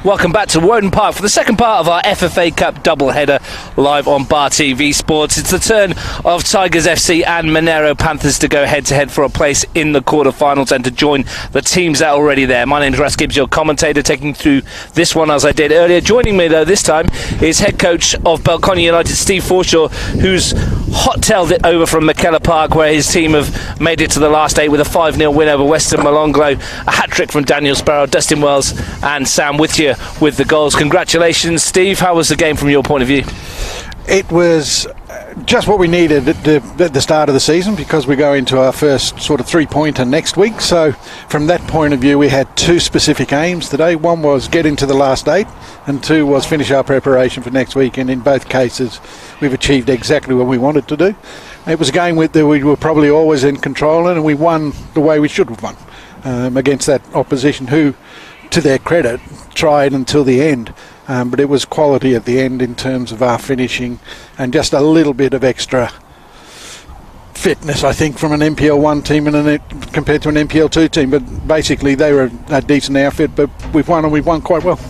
Welcome back to Woden Park for the second part of our FFA Cup doubleheader live on Bar TV Sports. It's the turn of Tigers FC and Monaro Panthers to go head-to-head for a place in the quarterfinals and to join the teams that are already there. My name's Russ Gibbs, your commentator, taking through this one as I did earlier. Joining me, though, this time is head coach of Belconnen United, Steve Forshaw, who's hot-tailed it over from McKellar Park, where his team have made it to the last 8 with a 5-0 win over Western Molonglo, a hat-trick from Daniel Sparrow, Dustin Wells and Sam Whittier with the goals. Congratulations, Steve. How was the game from your point of view? It was just what we needed at the start of the season, because we go into our first sort of three-pointer next week. So from that point of view, we had two specific aims today. One was get into the last 8, and 2 was finish our preparation for next week. And in both cases, we've achieved exactly what we wanted to do. It was a game that we were probably always in control in, and we won the way we should have won against that opposition who, to their credit, tried until the end. But it was quality at the end in terms of our finishing and just a little bit of extra fitness, I think, from an NPL1 team compared to an NPL2 team. But basically they were a decent outfit, but we've won, and we've won quite well.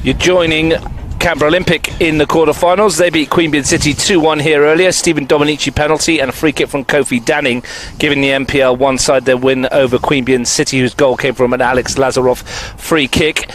You're joining Canberra Olympic in the quarterfinals. They beat Queanbeyan City 2-1 here earlier. Stephen Dominici penalty and a free kick from Kofi Danning, giving the NPL1 side their win over Queanbeyan City, whose goal came from an Alex Lazaroff free kick.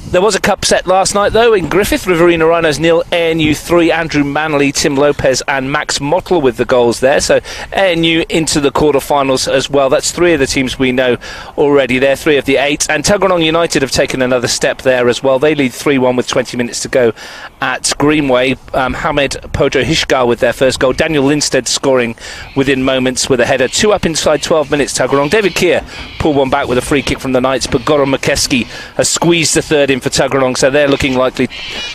There was a cup set last night, though, in Griffith. Riverina Rhinos nil, ANU 3. Andrew Manley, Tim Lopez and Max Mottle with the goals there. So ANU into the quarterfinals as well. That's 3 of the teams we know already there, 3 of the 8. And Tuggeranong United have taken another step there as well. They lead 3-1 with 20 minutes to go at Greenway. Hamed Pojo Hishgar with their first goal. Daniel Linstead scoring within moments with a header. 2 up inside 12 minutes, Tuggeranong. David Keir pulled one back with a free kick from the Knights, but Goran McKeskey has squeezed the third in for Tuggeranong, so they're looking likely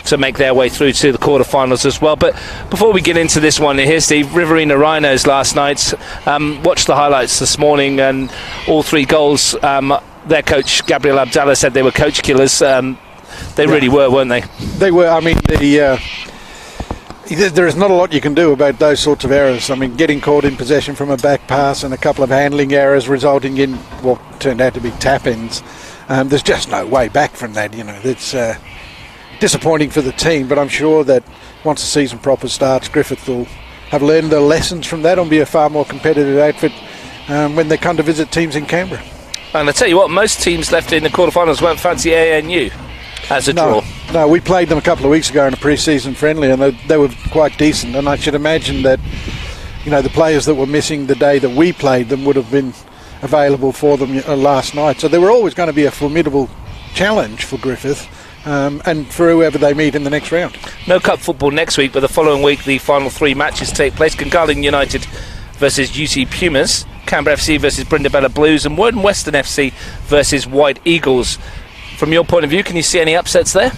to make their way through to the quarterfinals as well. But before we get into this one here, Steve, Riverina Rhinos last night, watched the highlights this morning, and all 3 goals, their coach Gabriel Abdallah said they were coach killers. They really were, weren't they? They were. I mean, there is not a lot you can do about those sorts of errors. I mean, getting caught in possession from a back pass and a couple of handling errors resulting in what turned out to be tap-ins. There's just no way back from that. You know, it's disappointing for the team, but I'm sure that once the season proper starts, Griffith will have learned the lessons from that and be a far more competitive outfit when they come to visit teams in Canberra. And I tell you what, most teams left in the quarterfinals won't fancy ANU as a draw. No, we played them a couple of weeks ago in a pre-season friendly, and they were quite decent. And I should imagine that, you know, the players that were missing the day that we played them would have been available for them last night. So they were always going to be a formidable challenge for Griffith and for whoever they meet in the next round. No cup football next week, but the following week the final 3 matches take place. Gungahlin United versus UC Pumas, Canberra FC versus Brindabella Blues, and Woden Western FC versus White Eagles. From your point of view, can you see any upsets there?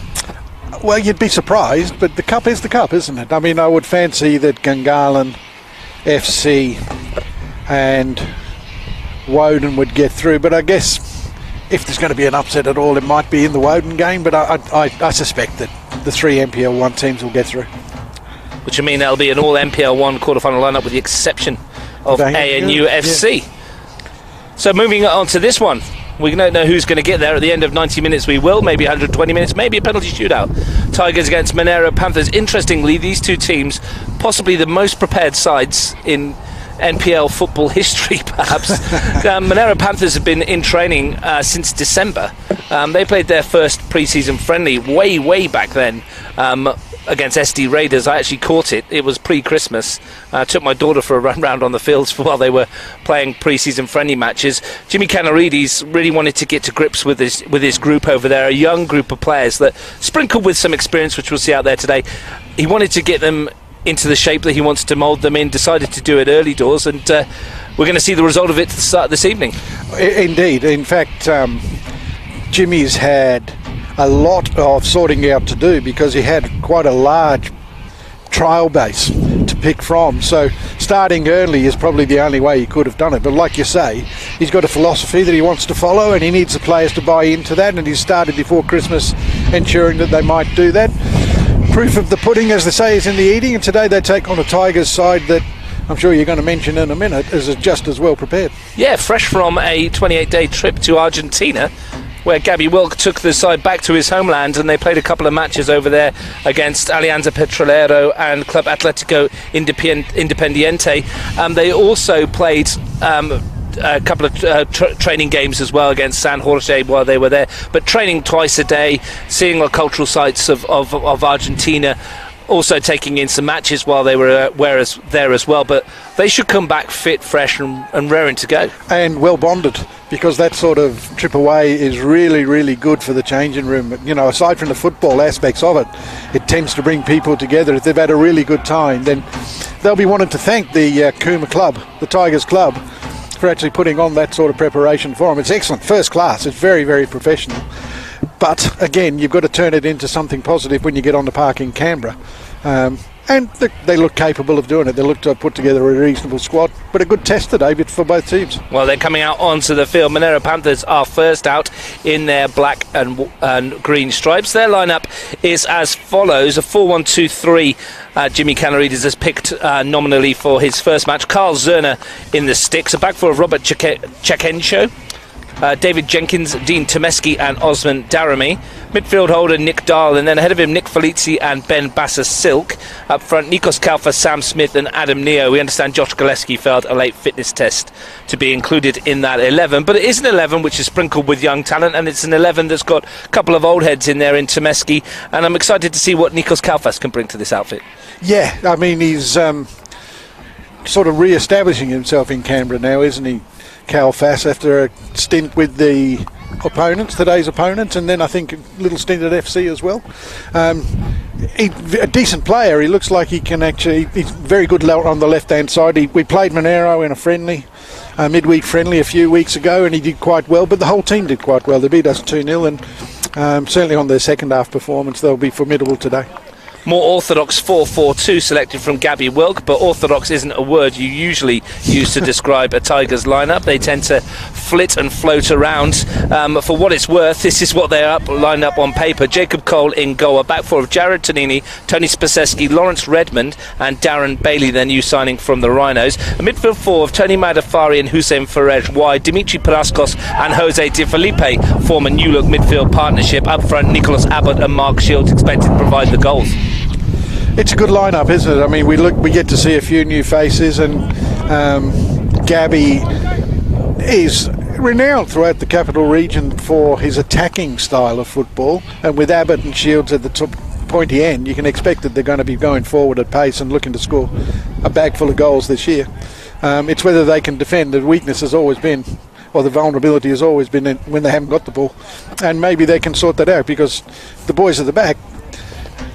Well, you'd be surprised, but the cup is the cup, isn't it? I mean, I would fancy that Gungahlin FC and Woden would get through, but I guess if there's going to be an upset at all, it might be in the Woden game, but I suspect that the 3 NPL1 teams will get through. Which will mean there'll be an all NPL1 quarterfinal lineup with the exception of ANU FC. Yeah. So moving on to this one, we don't know who's going to get there at the end of 90 minutes. We will, maybe 120 minutes, maybe a penalty shootout. Tigers against Monaro Panthers. Interestingly, these 2 teams, possibly the most prepared sides in NPL football history, perhaps. Monaro Panthers have been in training since December. They played their first pre-season friendly way back then against SD Raiders. I actually caught it. It was pre-Christmas. I took my daughter for a run round on the fields while they were playing pre-season friendly matches. Jimmy Canarides really wanted to get to grips with his group over there, a young group of players that sprinkled with some experience, which we'll see out there today. He wanted to get them into the shape that he wants to mould them in, decided to do it early doors, and we're going to see the result of it to start this evening. Indeed. In fact, Jimmy's had a lot of sorting out to do because he had quite a large trial base to pick from. So starting early is probably the only way he could have done it. But like you say, he's got a philosophy that he wants to follow, and he needs the players to buy into that, and he started before Christmas ensuring that they might do that. Proof of the pudding, as they say, is in the eating, and today they take on a Tigers side that I'm sure you're going to mention in a minute is just as well prepared. Yeah, fresh from a 28-day trip to Argentina. where Gabby Wilk took the side back to his homeland, and they played a couple of matches over there against Alianza Petrolero and Club Atlético Independiente. They also played a couple of training games as well against San Jorge while they were there, but training twice a day, seeing the cultural sites of Argentina, also taking in some matches while they were there as well. But they should come back fit, fresh and raring to go. And well bonded, because that sort of trip away is really, really good for the changing room. You know, aside from the football aspects of it, it tends to bring people together. If they've had a really good time, then they'll be wanting to thank the Kuma Club, the Tigers Club, for actually putting on that sort of preparation for them. It's excellent, first class. It's very, very professional. But again, you've got to turn it into something positive when you get on the park in Canberra. And they look capable of doing it. They look to have put together a reasonable squad, but a good test today for both teams. Well, they're coming out onto the field. Monaro Panthers are first out in their black and green stripes. Their lineup is as follows: a 4-1-2-3. Jimmy Canarides has picked nominally for his first match. Carl Zerner in the sticks. A back four of Robert Chekensho, David Jenkins, Dean Tomeski and Osman Daramy. Midfield holder Nick Dahl, and then ahead of him Nick Felici and Ben Basser-Silk. Up front Nikos Kalfa, Sam Smith and Adam Neo. We understand Josh Gillespie failed a late fitness test to be included in that 11, but it is an 11 which is sprinkled with young talent, and it's an 11 that's got a couple of old heads in there in Tomeski, and I'm excited to see what Nikos Kalfas can bring to this outfit. Yeah, I mean, he's sort of re-establishing himself in Canberra now, isn't he, Kalfas, after a stint with the today's opponents, and then I think a little stint at FC as well. A decent player. He looks like he can actually, he's very good on the left hand side. We played Monaro in a friendly, midweek friendly a few weeks ago, and he did quite well, but the whole team did quite well. They beat us 2-0, and certainly on their second half performance they'll be formidable today. More orthodox 4-4-2 selected from Gabby Wilk, but orthodox isn't a word you usually use to describe a Tigers lineup. They tend to flit and float around. For what it's worth, this is what they're lined up on paper. Jacob Cole in goal, a back four of Jared Tonini, Tony Spaseski, Lawrence Redmond and Darren Bailey, their new signing from the Rhinos. A midfield four of Tony Madafari and Hussein Farej wide, Dimitri Paraskos and Jose Di Felipe form a new look midfield partnership. Up front, Nicholas Abbott and Mark Shields expected to provide the goals. It's a good lineup, isn't it? I mean, we get to see a few new faces, and Gabby is renowned throughout the capital region for his attacking style of football, and with Abbott and Shields at the top pointy end, you can expect that they're going to be going forward at pace and looking to score a bag full of goals this year. It's whether they can defend. The weakness has always been, or the vulnerability has always been when they haven't got the ball, and maybe they can sort that out, because the boys at the back,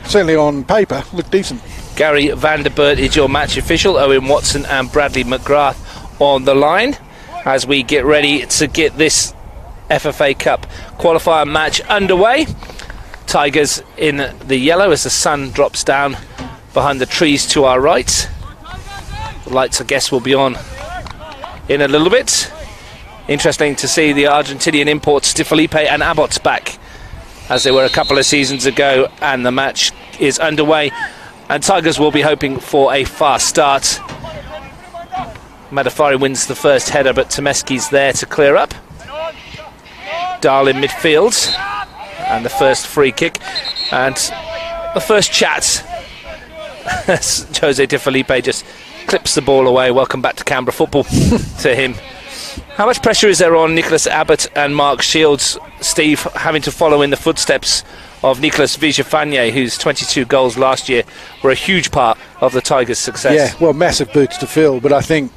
certainly on paper, look decent. Gary Vanderbert is your match official. Owen Watson and Bradley McGrath on the line as we get ready to get this FFA Cup qualifier match underway. Tigers in the yellow as the sun drops down behind the trees to our right. The lights, I guess, will be on in a little bit. Interesting to see the Argentinian imports Di Felipe and Abbott back, as they were a couple of seasons ago, and the match is underway, and Tigers will be hoping for a fast start. Madafari wins the first header, but Tomeski's there to clear up. Dahl in midfield, and the first free kick, and the first chat. Jose Di Felipe just clips the ball away. Welcome back to Canberra football to him. How much pressure is there on Nicholas Abbott and Mark Shields, Steve, having to follow in the footsteps of Nicholas Vigefanier, whose 22 goals last year were a huge part of the Tigers' success? Yeah, well, massive boots to fill, but I think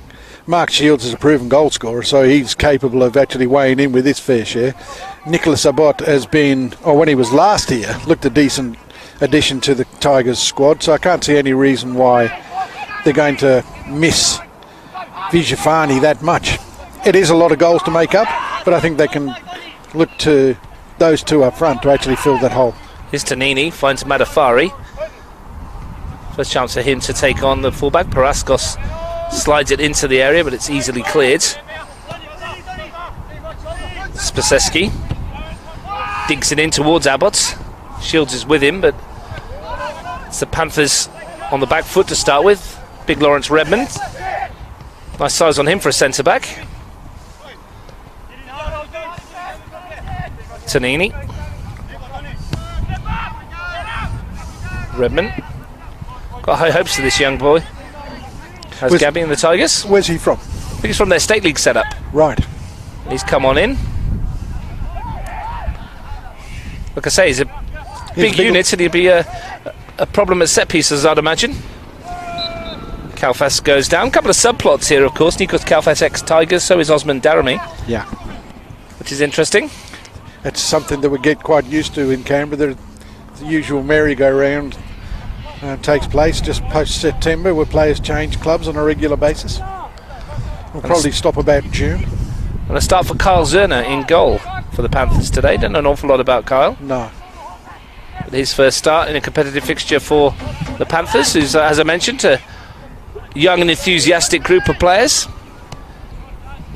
Mark Shields is a proven goal scorer, so he's capable of actually weighing in with his fair share. Nicholas Abbott has been, or when he was last here, looked a decent addition to the Tigers' squad, so I can't see any reason why they're going to miss Vigefani that much. It is a lot of goals to make up, but I think they can look to those two up front to actually fill that hole. Here's Tonini, finds Madafari. First chance for him to take on the fullback. Paraskos slides it into the area, but it's easily cleared. Spaseski digs it in towards Abbott. Shields is with him, but it's the Panthers on the back foot to start with. Big Lawrence Redmond. Nice size on him for a centre-back. Tanini. Redmond. Got high hopes for this young boy. How's Gabby and the Tigers? Where's he from? I think he's from their State League setup. Right. He's come on in. Like I say, he's a big unit, and he'll be a problem at set pieces, I'd imagine. Kalfas goes down. A couple of subplots here, of course. Nikos Kalfas ex-Tigers, so is Osman Daramy. Yeah. Which is interesting. It's something that we get quite used to in Canberra. The usual merry-go-round takes place just post-September, where players change clubs on a regular basis. We'll probably stop about June. And a start for Kyle Zerner in goal for the Panthers today. Don't know an awful lot about Kyle. No. But his first start in a competitive fixture for the Panthers, who's, as I mentioned, a young and enthusiastic group of players.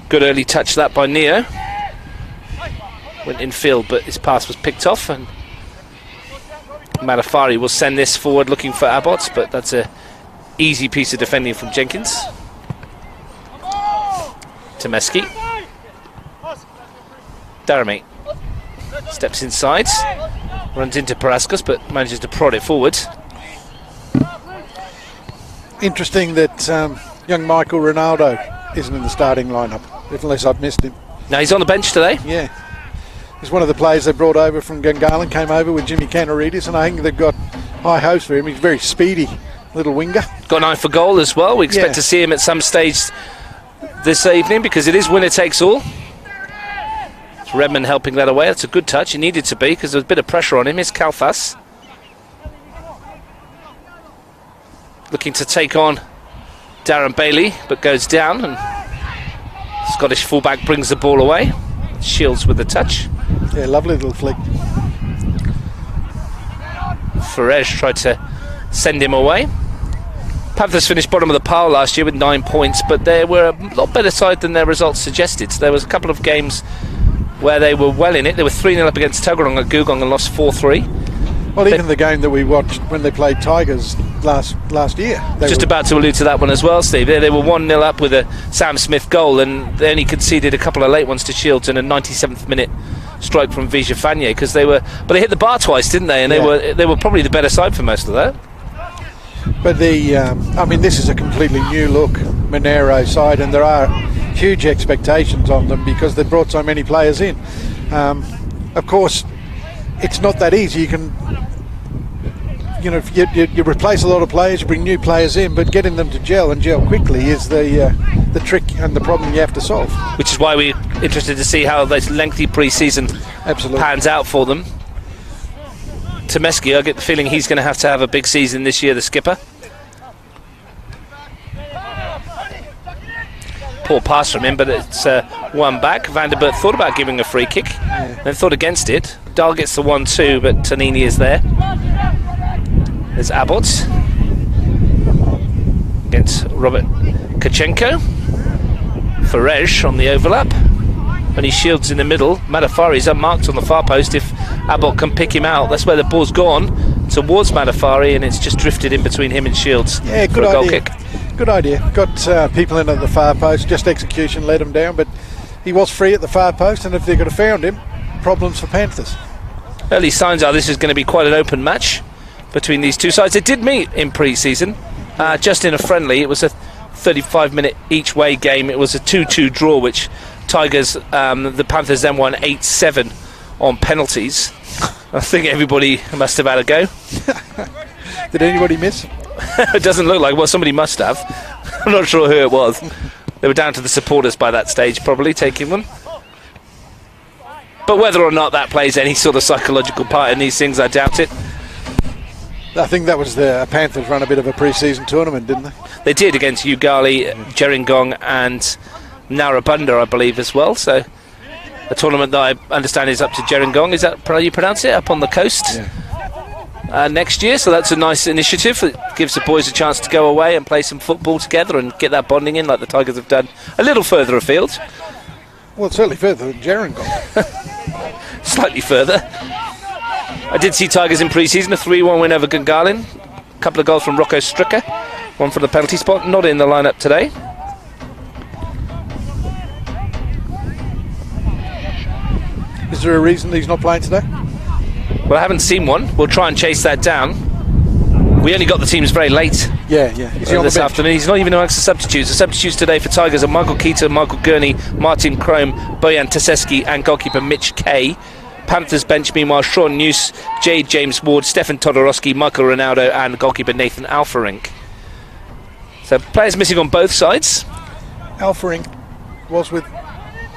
Good early touch that by Neo. Went in field, but his pass was picked off, and Matafari will send this forward looking for Abbots, but that's a easy piece of defending from Jenkins. Temeski. Daramy steps inside, runs into Parascos, but manages to prod it forward. Interesting that young Michael Ronaldo isn't in the starting lineup, unless I've missed him. Now he's on the bench today. Yeah. He's one of the players they brought over from Gungahlin, came over with Jimmy Canaridis, and I think they've got high hopes for him. He's a very speedy little winger. Got an eye for goal as well. We expect to see him at some stage this evening, because it is winner takes all. It's Redmond helping that away. That's a good touch. It needed to be, because there was a bit of pressure on him. Here's Kalfas. Looking to take on Darren Bailey, but goes down, and Scottish fullback brings the ball away. Shields with the touch. Yeah, lovely little flick. Ferrej tried to send him away. Panthers finished bottom of the pile last year with 9 points, but they were a lot better side than their results suggested. So there was a couple of games where they were well in it. They were 3-0 up against Tuggeranong at Googong and lost 4-3. Well, even the game that we watched when they played Tigers last year. Just about to allude to that one as well, Steve. They were 1-0 up with a Sam Smith goal, and they only conceded a couple of late ones to Shields and a 97th minute strike from Vija Fagné, because they hit the bar twice, didn't they? And they were probably the better side for most of that. But this is a completely new look Monaro side, and there are huge expectations on them because they brought so many players in. Of course, it's not that easy. You replace a lot of players, you bring new players in, but getting them to gel quickly is the trick and the problem you have to solve. Which is why we're interested to see how this lengthy pre-season pans out for them. Temeski, I get the feeling he's going to have a big season this year, the skipper. Poor pass from him, but it's one back. Vanderbilt thought about giving a free kick, then thought against it. Dahl gets the 1-2, but Tanini is there. There's Abbott against Robert Kachenko. Ferrej on the overlap. When he shields in the middle, Matafari's unmarked on the far post. If Abbott can pick him out, that's where the ball's gone, towards Matafari, and it's just drifted in between him and Shields. Yeah, good for a idea. goal kick. Good idea. Got people in at the far post, just execution let him down, but he was free at the far post, and if they could have found him, problems for Panthers. Early signs are this is going to be quite an open match between these two sides. They did meet in pre-season, just in a friendly. It was a 35-minute each-way game. It was a 2-2 draw, which the Panthers then won 8-7 on penalties. I think everybody must have had a go. Did anybody miss? It doesn't look like. Well, somebody must have. I'm not sure who it was. They were down to the supporters by that stage, probably taking them. But whether or not that plays any sort of psychological part in these things, I doubt it. I think that was the Panthers run a bit of a pre-season tournament, didn't they? They did, against Ugali, Gerringong and Narrabundah, I believe, as well. So a tournament that I understand is up to Gerringong. Is that how you pronounce it? Up on the coast? Yeah. Next year. So that's a nice initiative. It gives the boys a chance to go away and play some football together and get that bonding in, like the Tigers have done a little further afield. Well, certainly further than Gerringong. Slightly further. I did see Tigers in pre-season, a 3-1 win over Gungahlin. A couple of goals from Rocco Stricker, one from the penalty spot, not in the lineup today. Is there a reason he's not playing today? Well, I haven't seen one. We'll try and chase that down. We only got the teams very late. Yeah. Is he on this the bench? afternoon. He's not even amongst the substitutes. The substitutes today for Tigers are Michael Keita, Michael Gurney, Martin Crome, Bojan Taseski and goalkeeper Mitch Kay. Panthers bench, meanwhile, Sean News, Jade James Ward, Stefan Todorowski, Michael Ronaldo and goalkeeper Nathan Alferink. So players missing on both sides. Alferink was with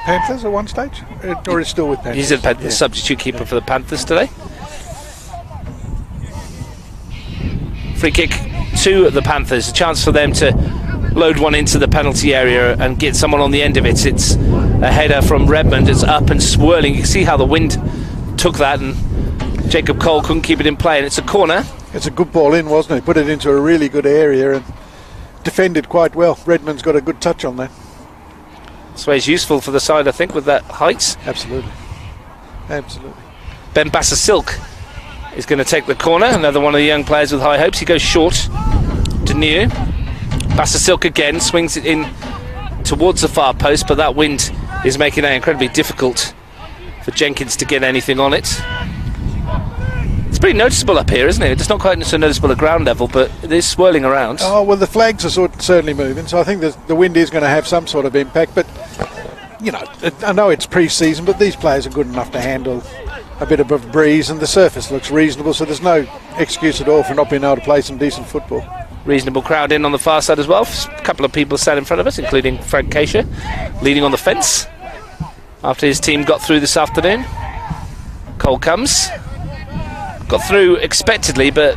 Panthers at one stage? Or is still with Panthers? He's the substitute keeper for the Panthers today. Free kick to the Panthers, a chance for them to load one into the penalty area and get someone on the end of it. It's a header from Redmond. It's up and swirling. You can see how the wind took that, and Jacob Cole couldn't keep it in play, and it's a corner. It's a good ball in, wasn't it? Put it into a really good area and defended quite well. Redmond's got a good touch on that. This way is useful for the side, I think, with that height. Absolutely. Ben Bassasilk is going to take the corner. Another one of the young players with high hopes. He goes short to New. Bassasilk again swings it in towards the far post, but that wind is making it incredibly difficult for Jenkins to get anything on it. It's pretty noticeable up here, isn't it? It's not quite so noticeable at ground level, but it is swirling around. Oh, well, the flags are certainly moving, so I think the wind is going to have some sort of impact, but you know, I know it's pre-season, but these players are good enough to handle a bit of a breeze, and the surface looks reasonable, so there's no excuse at all for not being able to play some decent football. Reasonable crowd in on the far side as well. A couple of people sat in front of us, including Frank Keisha, leaning on the fence after his team got through this afternoon. Cole comes. Got through expectedly, but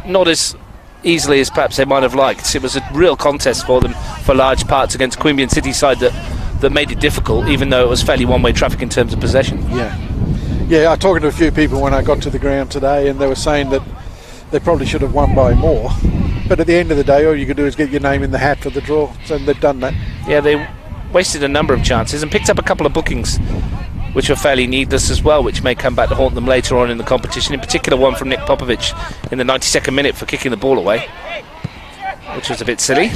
not as easily as perhaps they might have liked. It was a real contest for them for large parts against Queanbeyan City side that made it difficult, even though it was fairly one-way traffic in terms of possession. Yeah, I was talking to a few people when I got to the ground today, and they were saying that they probably should have won by more. But at the end of the day, all you could do is get your name in the hat for the draw, so they've done that. Yeah, they wasted a number of chances and picked up a couple of bookings which were fairly needless as well, which may come back to haunt them later on in the competition. In particular, one from Nick Popovich in the 92nd minute for kicking the ball away, which was a bit silly,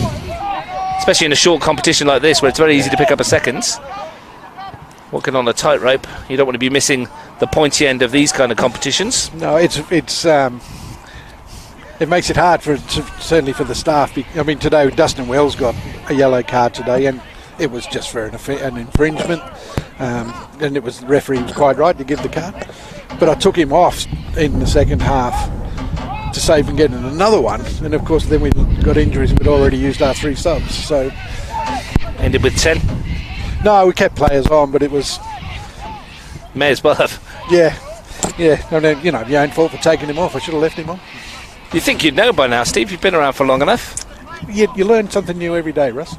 especially in a short competition like this where it's very easy to pick up a second. Walking on a tightrope, you don't want to be missing the pointy end of these kind of competitions. No, it makes it hard certainly for the staff. I mean, today Dustin Wells got a yellow card today, and it was just for an infringement, and the referee was quite right to give the card. But I took him off in the second half to save him getting another one, and of course then we got injuries and we'd already used our 3 subs. So ended with 10. No, we kept players on, but it was... May as well have. Yeah. And then, you know, your own fault for taking him off. I should have left him on. You think you'd know by now, Steve? You've been around for long enough. You learn something new every day, Russ.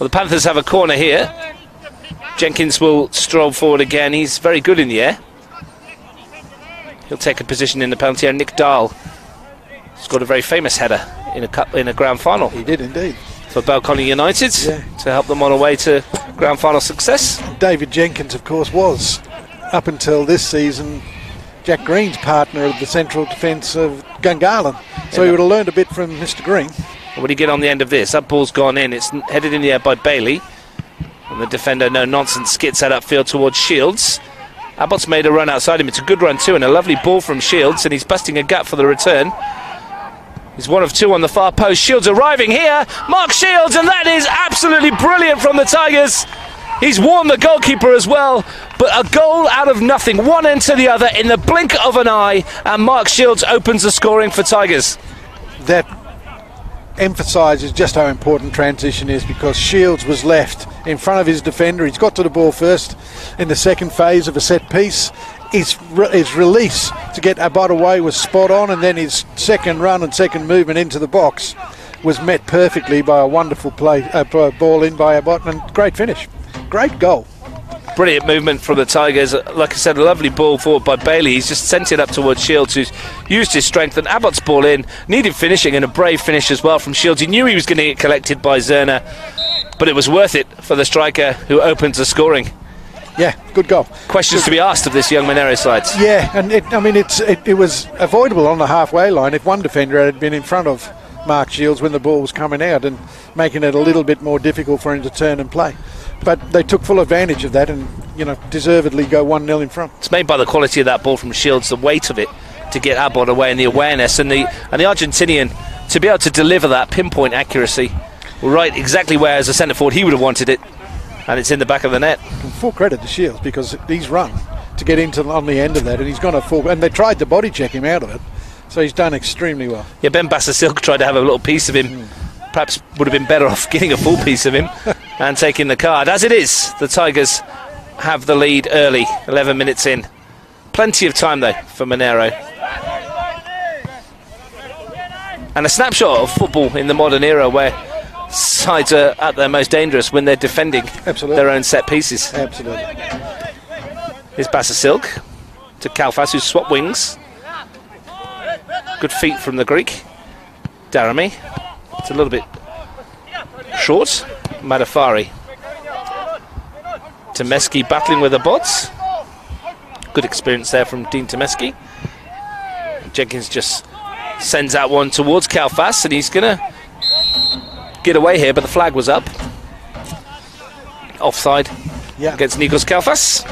Well, the Panthers have a corner here. Jenkins will stroll forward again. He's very good in the air. He'll take a position in the penalty area. Nick Dahl scored a very famous header in a grand final. He did indeed. For Balcony United, to help them on a way to grand final success. David Jenkins, of course, was, up until this season, Jack Green's partner of the central defence of Gungahlin. So he would have learned a bit from Mr. Green. What do you get on the end of this? That ball's gone in. It's headed in the air by Bailey. And the defender, no nonsense, skits that upfield towards Shields. Abbott's made a run outside him. It's a good run too, and a lovely ball from Shields, and he's busting a gap for the return. He's one of 2 on the far post. Shields arriving here. Mark Shields, and that is absolutely brilliant from the Tigers. He's warned the goalkeeper as well, but a goal out of nothing, one end to the other in the blink of an eye, and Mark Shields opens the scoring for Tigers. That emphasises just how important transition is, because Shields was left in front of his defender. He's got to the ball first in the second phase of a set piece. His release to get Abbott away was spot on, and then his second run and second movement into the box was met perfectly by a wonderful ball in by Abbott, and great finish. Great goal. Brilliant movement from the Tigers. Like I said, a lovely ball forward by Bailey. He's just sent it up towards Shields, who's used his strength, and Abbott's ball in. Needed finishing, and a brave finish as well from Shields. He knew he was going to get collected by Zerner, but it was worth it for the striker who opens the scoring. Yeah, good goal. Questions to be asked of this young Monaro side. Yeah, and it was avoidable on the halfway line if one defender had been in front of Mark Shields when the ball was coming out, and making it a little bit more difficult for him to turn and play. But they took full advantage of that, and deservedly go 1-0 in front. It's made by the quality of that ball from Shields, the weight of it to get Abbott away, and the awareness, and the Argentinian to be able to deliver that pinpoint accuracy right exactly where, as a centre forward, he would have wanted it, and it's in the back of the net. And full credit to Shields, because he's run to get into on the end of that, and he's gone a full, and they tried to body check him out of it, so he's done extremely well. Yeah, Ben Bassasilk tried to have a little piece of him. Perhaps would have been better off getting a full piece of him and taking the card. As it is, the Tigers have the lead early, 11 minutes in. Plenty of time though for Monaro. And a snapshot of football in the modern era, where sides are at their most dangerous when they're defending their own set pieces. Absolutely. Here's Bassasilk to Kalfas, who's swapped wings. Good feet from the Greek. Daramy. It's a little bit short. Madafari. Temeski battling with the bots. Good experience there from Dean Temeski. Jenkins just sends out one towards Kalfas, and he's going to get away here, but the flag was up. Offside against Nikos Kalfas.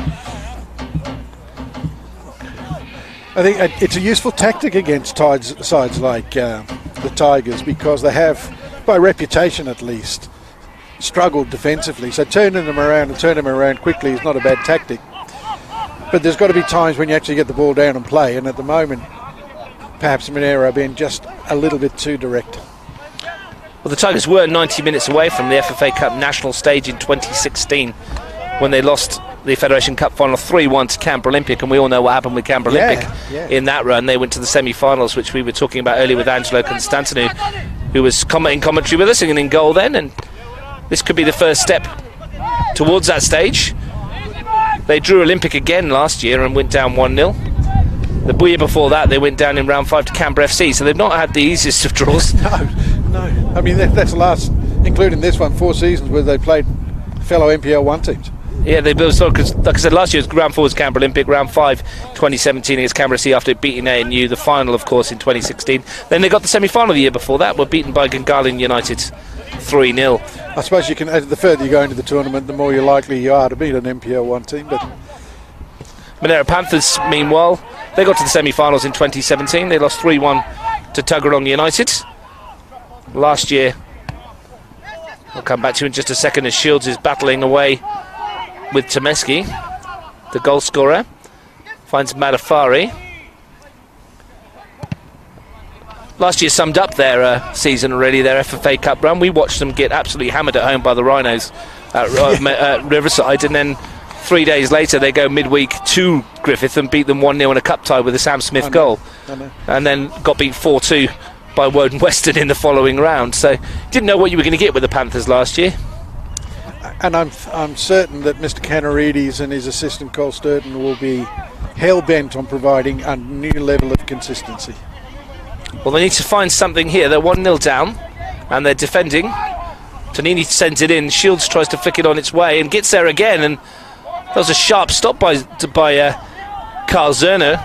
I think it's a useful tactic against sides like the Tigers, because they have, by reputation at least, struggled defensively. So turning them around quickly is not a bad tactic. But there's got to be times when you actually get the ball down and play, and at the moment, perhaps Monaro being just a little bit too direct. Well, the Tigers were 90 minutes away from the FFA Cup national stage in 2016 when they lost the Federation Cup final 3-1 to Canberra Olympic, and we all know what happened with Canberra Olympic in that run. They went to the semi-finals, which we were talking about earlier with Angelo Constantinou, who was in commentary with us and in goal then, and this could be the first step towards that stage. They drew Olympic again last year and went down 1-0. The year before that, they went down in round 5 to Canberra FC, so they've not had the easiest of draws. No. I mean, that's the last, including this one, 4 seasons where they played fellow NPL 1 teams. Yeah, they built, because like I said, last year's round 4 was Canberra Olympic, round 5 2017 against Canberra FC after beating ANU, the final of course in 2016. Then they got the semi-final the year before that, were beaten by Gungahlin United 3-0. I suppose you can, the further you go into the tournament, the more you're likely you are to beat an NPL 1 team. But Monaro Panthers, meanwhile, they got to the semi-finals in 2017. They lost 3-1 to Tuggeranong United. Last year, I'll come back to you in just a second, as Shields is battling away with Temeski. The goal scorer finds Madafari. Last year summed up their season already, their FFA Cup run. We watched them get absolutely hammered at home by the Rhinos at Riverside, and then 3 days later they go midweek to Griffith and beat them 1-0 in a cup tie with a Sam Smith goal. And then got beat 4-2 by Woden Western in the following round. So didn't know what you were going to get with the Panthers last year. And I'm certain that Mr. Canarides and his assistant Cole Sturton will be hell-bent on providing a new level of consistency. Well, they need to find something here. They're 1-0 down and they're defending. Tonini sends it in. Shields tries to flick it on its way and gets there again, and that was a sharp stop by Carl Zerner.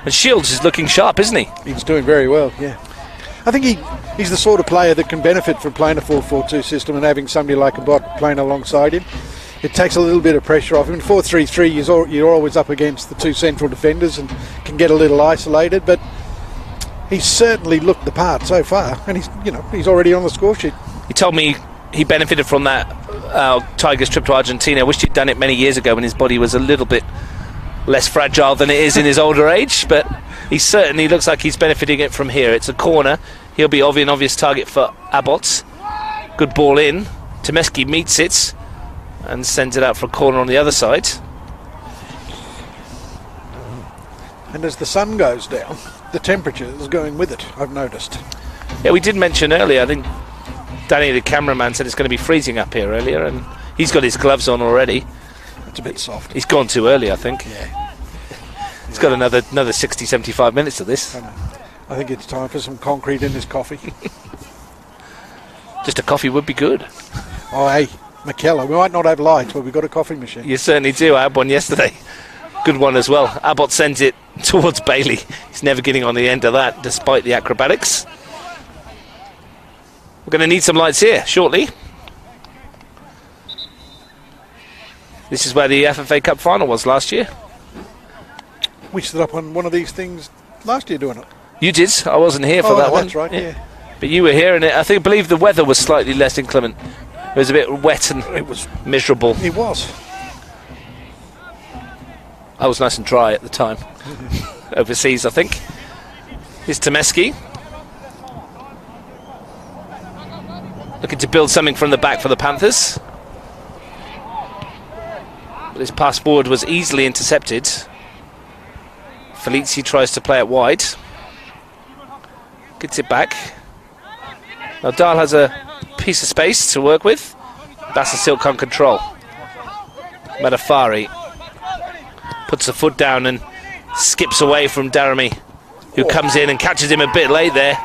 And Shields is looking sharp, isn't he? He's doing very well, yeah. I think he's the sort of player that can benefit from playing a 4-4-2 system and having somebody like a bot playing alongside him. It takes a little bit of pressure off him. In 4-3-3, you're always up against the 2 central defenders and can get a little isolated, but he's certainly looked the part so far, and he's already on the score sheet. He told me he benefited from that Tigers trip to Argentina. I wished he'd done it many years ago when his body was a little bit less fragile than it is in his older age, but he certainly looks like he's benefiting it from here. It's a corner. He'll be an obvious target for Abbott. Good ball in. Temeski meets it and sends it out for a corner on the other side. And as the sun goes down, the temperature is going with it, I've noticed. Yeah, we did mention earlier, I think Danny the cameraman said it's going to be freezing up here earlier, and he's got his gloves on already. It's a bit soft. He's gone too early, I think. Yeah. He's got another 60-75 minutes of this. I think it's time for some concrete in his coffee. Just a coffee would be good. Oh, hey, McKellar, we might not have lights, but we've got a coffee machine. You certainly do. I had one yesterday. Good one as well. Abbott sends it towards Bailey. He's never getting on the end of that, despite the acrobatics. We're going to need some lights here shortly. This is where the FFA Cup final was last year. We stood up on one of these things last year doing it. You did. I wasn't here for that one. That's right, yeah. But you were here, and I believe the weather was slightly less inclement. It was a bit wet and it was miserable. It was. I was nice and dry at the time. Overseas, I think. Here's Tomeski. Looking to build something from the back for the Panthers. But his pass forward was easily intercepted. Felici tries to play it wide. Gets it back. Now Dahl has a piece of space to work with. Bassasilk can't control. Matafari puts the foot down and skips away from Daramy, who comes in and catches him a bit late there.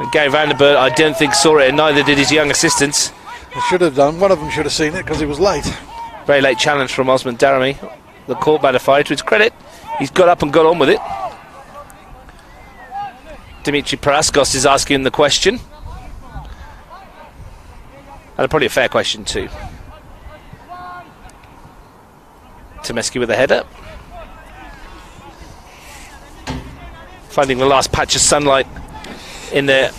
And Gary Vandenberg, I don't think, saw it, and neither did his young assistants. They should have done. One of them should have seen it because he was late. Very late challenge from Osman Daramy. The court Matafari, to his credit, he's got up and got on with it. Dimitri Paraskos is asking the question. And probably a fair question too. Tomeski with a header. Finding the last patch of sunlight in the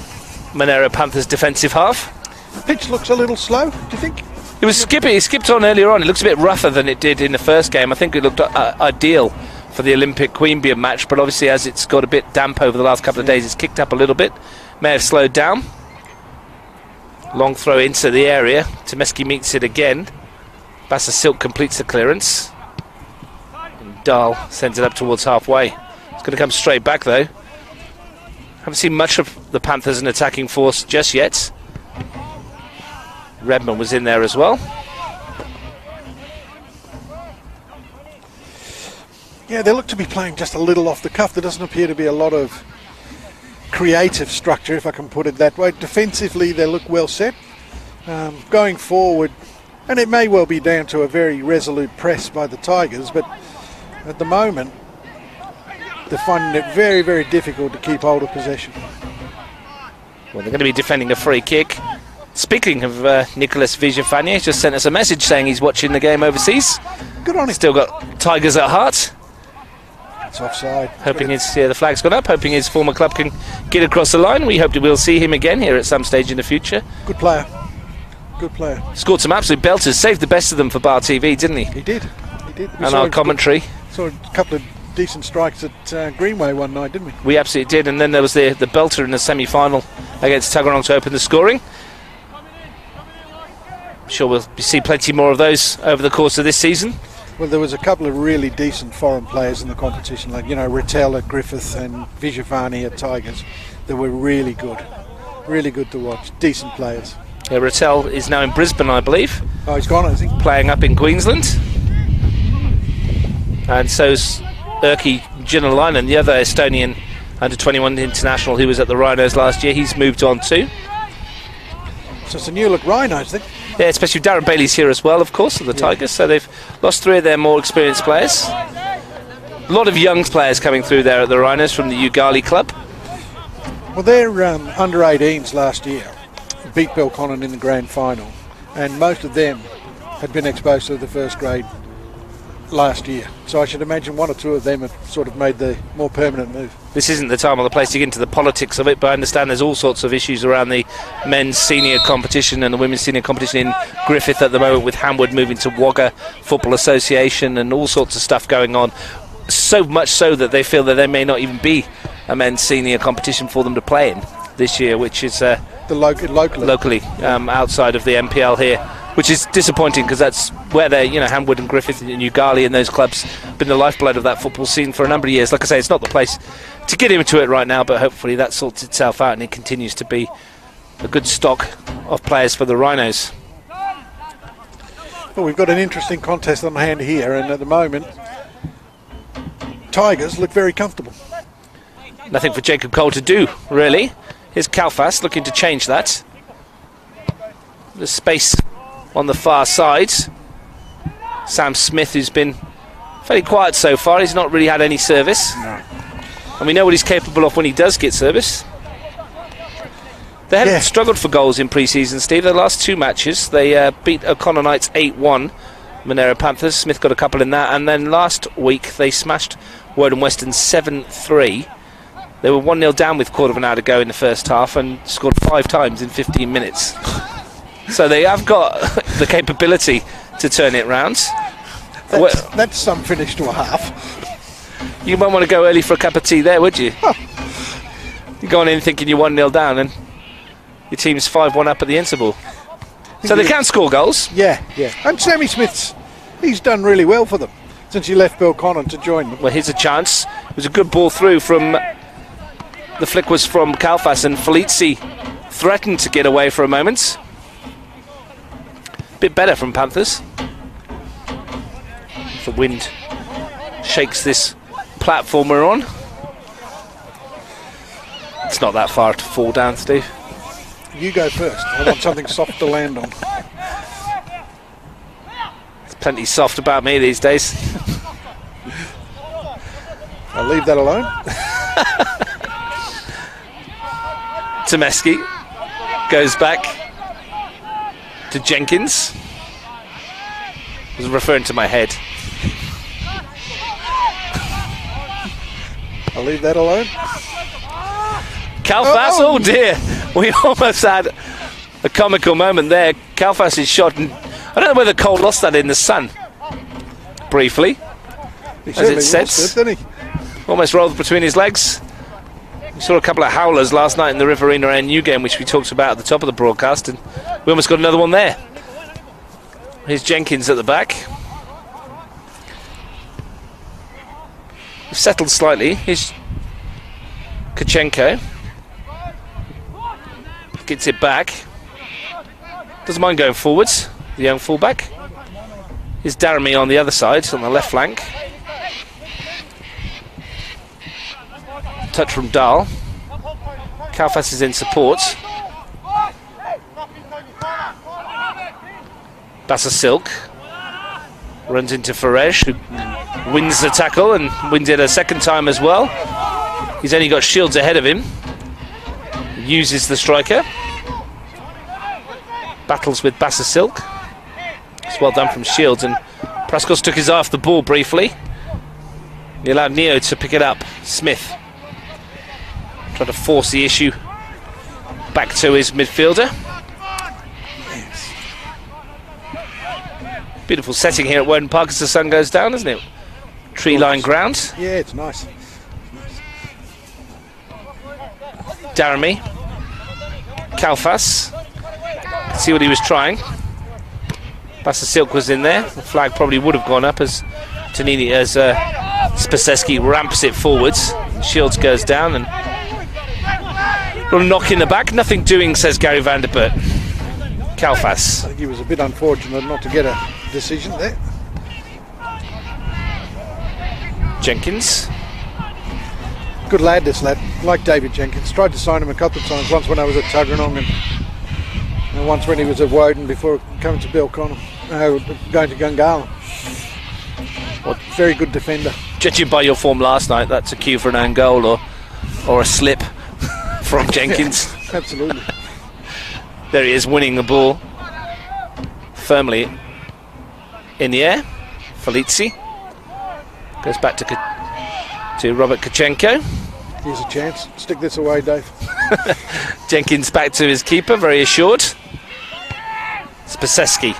Monaro Panthers defensive half. The pitch looks a little slow, do you think? It was skippy. It skipped on earlier on. It looks a bit rougher than it did in the first game. I think it looked ideal for the Olympic Queanbeyan match, but obviously as it's got a bit damp over the last couple of days, it's kicked up a little bit. May have slowed down. Long throw into the area. Tomeski meets it again. Bassasilk completes the clearance. And Dahl sends it up towards halfway. It's going to come straight back though. Haven't seen much of the Panthers in attacking force just yet. Redmond was in there as well. Yeah, they look to be playing just a little off the cuff. There doesn't appear to be a lot of creative structure, if I can put it that way. Defensively, they look well set. Going forward, and it may well be down to a very resolute press by the Tigers, but at the moment, they're finding it very, very difficult to keep hold of possession. Well, they're going to be defending a free kick. Speaking of Nicolas Vigefanier, he's just sent us a message saying he's watching the game overseas. Good on him. Still got Tigers at heart. It's offside. Hoping the flag's gone up. Hoping his former club can get across the line. We hope that we'll see him again here at some stage in the future. Good player. Good player. Scored some absolute belters. Saved the best of them for Bar TV, didn't he? He did. He did. And our commentary. Saw a couple of decent strikes at Greenway one night, didn't we? We absolutely did. And then there was the belter in the semi-final against Tuggeranong to open the scoring. I'm sure we'll see plenty more of those over the course of this season. Well, there was a couple of really decent foreign players in the competition, like, Rattel at Griffith and Vigevani at Tigers. They were really good to watch. Decent players. Yeah, Rattel is now in Brisbane, I believe. Oh, he's gone, is he? Playing up in Queensland. And so's Erkki Jinalainen, the other Estonian under-21 international who was at the Rhinos last year. He's moved on too. So it's a new look Rhinos, I think. Yeah, especially Darren Bailey's here as well, of course, of the Tigers. So they've lost 3 of their more experienced players. A lot of young players coming through there at the Rhinos from the Ugali club. Well, their under-18s last year beat Belconnen in the grand final, and most of them had been exposed to the first grade last year. So I should imagine 1 or 2 of them have sort of made the more permanent move. This isn't the time or the place to get into the politics of it, but I understand there's all sorts of issues around the men's senior competition and the women's senior competition in Griffith at the moment, with Hamwood moving to Wagga Football Association and all sorts of stuff going on. So much so that they feel that there may not even be a men's senior competition for them to play in this year, which is locally outside of the MPL here, which is disappointing because that's where they're, Hamwood and Griffith and Ugali and those clubs have been the lifeblood of that football scene for a number of years. Like I say, it's not the place to get into it right now, but hopefully that sorts itself out and it continues to be a good stock of players for the Rhinos. Well, we've got an interesting contest on hand here, and at the moment Tigers look very comfortable. Nothing for Jacob Cole to do, really. Here's Kalfas looking to change that. The space on the far side. Sam Smith, who's been fairly quiet so far, he's not really had any service. No. And we know what he's capable of when he does get service. They haven't struggled for goals in pre-season, Steve. The last 2 matches, they beat O'Connor Knights 8-1 Monaro Panthers. Smith got a couple in that, and then last week they smashed Woden Western 7-3. They were 1-0 down with quarter of an hour to go in the first half and scored 5 times in 15 minutes. So they have got the capability to turn it round. That's some finish to a half. You won't want to go early for a cup of tea there, would you? You go on in thinking you're 1-0 down and your team's 5-1 up at the interval. So they can score goals. Yeah. And Sammy Smith's, he's done really well for them since he left Belconnen to join them. Well, here's a chance. It was a good ball through from... The flick was from Kalfas, and Felici threatened to get away for a moment. Bit better from Panthers. The wind shakes this platform we're on. It's not that far to fall down, Steve. You go first. I want something soft to land on. There's plenty soft about me these days. I'll leave that alone. Tomeski goes back to Jenkins. I was referring to my head. I'll leave that alone. Kalfas, oh dear. We almost had a comical moment there. Kalfas' shot, and I don't know whether Cole lost that in the sun. Briefly. He as it sets. Lost it, didn't he? Almost rolled between his legs. We saw a couple of howlers last night in the Riverina NU game, which we talked about at the top of the broadcast, and we almost got another one there. Here's Jenkins at the back. We've settled slightly. Here's Kachenko. Gets it back. Doesn't mind going forwards, the young fullback. Here's Daramy on the other side, on the left flank. Touch from Dahl. Kalfas is in support. Bassa Silk runs into Farej, who wins the tackle and wins it a second time as well. He's only got Shields ahead of him. Uses the striker. Battles with Bassa Silk. It's well done from Shields, and Praskos took his eye off the ball briefly. He allowed Neo to pick it up. Smith tried to force the issue back to his midfielder. Yes. Beautiful setting here at Woden Park as the sun goes down, isn't it? Tree-lined ground. Yeah, it's nice. Daramy. Kalfas. See what he was trying. Bassa Silk was in there. The flag probably would have gone up as Tonini, as Spaseski ramps it forwards. Shields goes down and little knock in the back. Nothing doing, says Gary Vanderbert. Kalfas. I think he was a bit unfortunate not to get a decision there. Jenkins. Good lad, this lad. Like David Jenkins. Tried to sign him a couple of times. Once when I was at Tuggeranong and once when he was at Woden before coming to Belconnen. Going to Gungahlin. What very good defender. Judging by your form last night, that's a cue for an own goal or a slip from Jenkins. Yeah, absolutely. There he is, winning the ball firmly in the air. Felici goes back to Robert Kachenko. Here's a chance. Stick this away, Dave. Jenkins back to his keeper, very assured. Spaseski.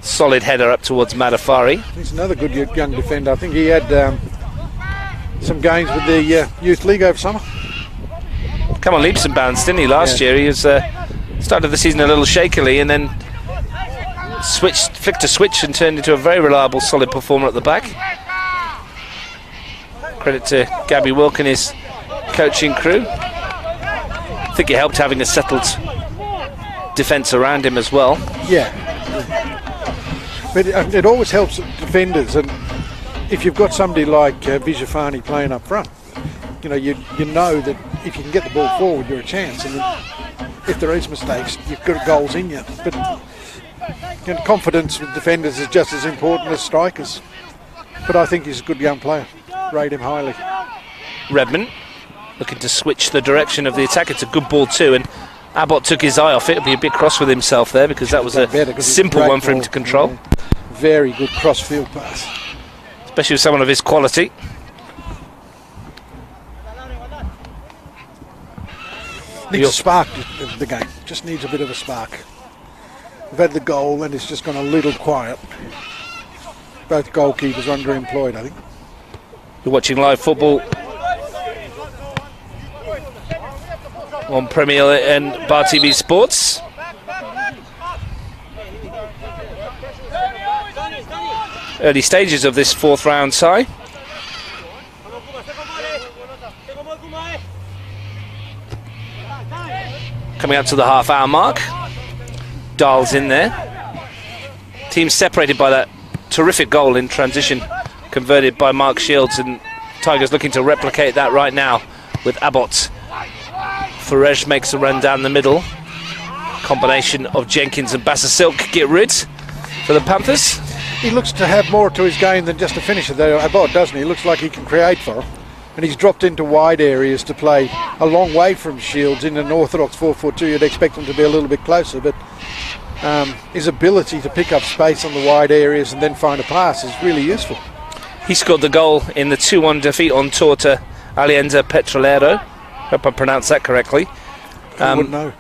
Solid header up towards Madafari. He's another good young defender. I think he had some games with the Youth League over summer. Come on leaps and bounds, didn't he? Last year he was started the season a little shakily and then flicked a switch and turned into a very reliable, solid performer at the back. Credit to Gabby Wilk and his coaching crew. I think it helped having a settled defence around him as well. Yeah. But it always helps defenders, and if you've got somebody like Vijafani playing up front, you know that if you can get the ball forward, you're a chance, and if there is mistakes, you've got goals in you. But confidence with defenders is just as important as strikers. But I think he's a good young player. Rate him highly. Redman looking to switch the direction of the attack. It's a good ball too, and Abbott took his eye off it. He'll be a bit cross with himself there because that was a simple one for him to control. Yeah. very good cross-field pass. Especially with someone of his quality. Needs a spark, the game. Just needs a bit of a spark. We've had the goal and it's just gone a little quiet. Both goalkeepers are underemployed, I think. You're watching live football on Premier and Bar TV Sports. Early stages of this fourth round tie. Coming up to the half-hour mark. Dahl's in there. Teams separated by that terrific goal in transition, converted by Mark Shields, and Tigers looking to replicate that right now with Abbott. Farej makes a run down the middle. Combination of Jenkins and Bassasilk get rid for the Panthers. He looks to have more to his game than just a finisher, though, Abbott, doesn't he? He looks like he can create for him. And he's dropped into wide areas to play a long way from Shields. In an orthodox 4-4-2, you'd expect him to be a little bit closer, but his ability to pick up space on the wide areas and then find a pass is really useful. He scored the goal in the 2-1 defeat on tour to Alianza Petrolero. Hope I pronounced that correctly. I wouldn't know.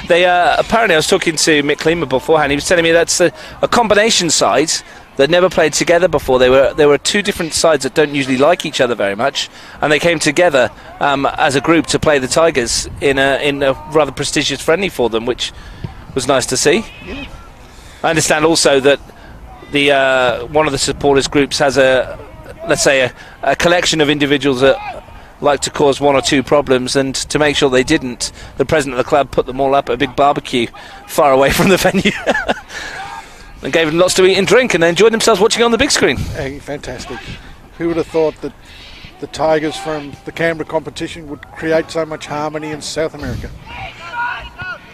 They apparently, I was talking to Mick Klima beforehand. He was telling me that's a combination side that never played together before. There were two different sides that don't usually like each other very much, and they came together as a group to play the Tigers in a rather prestigious friendly for them, which was nice to see. Yeah. I understand also that the one of the supporters groups has a collection of individuals that like to cause one or two problems, and to make sure they didn't, the president of the club put them all up at a big barbecue far away from the venue and gave them lots to eat and drink, and they enjoyed themselves watching on the big screen. Hey, fantastic. Who would have thought that the Tigers from the Canberra competition would create so much harmony in South America?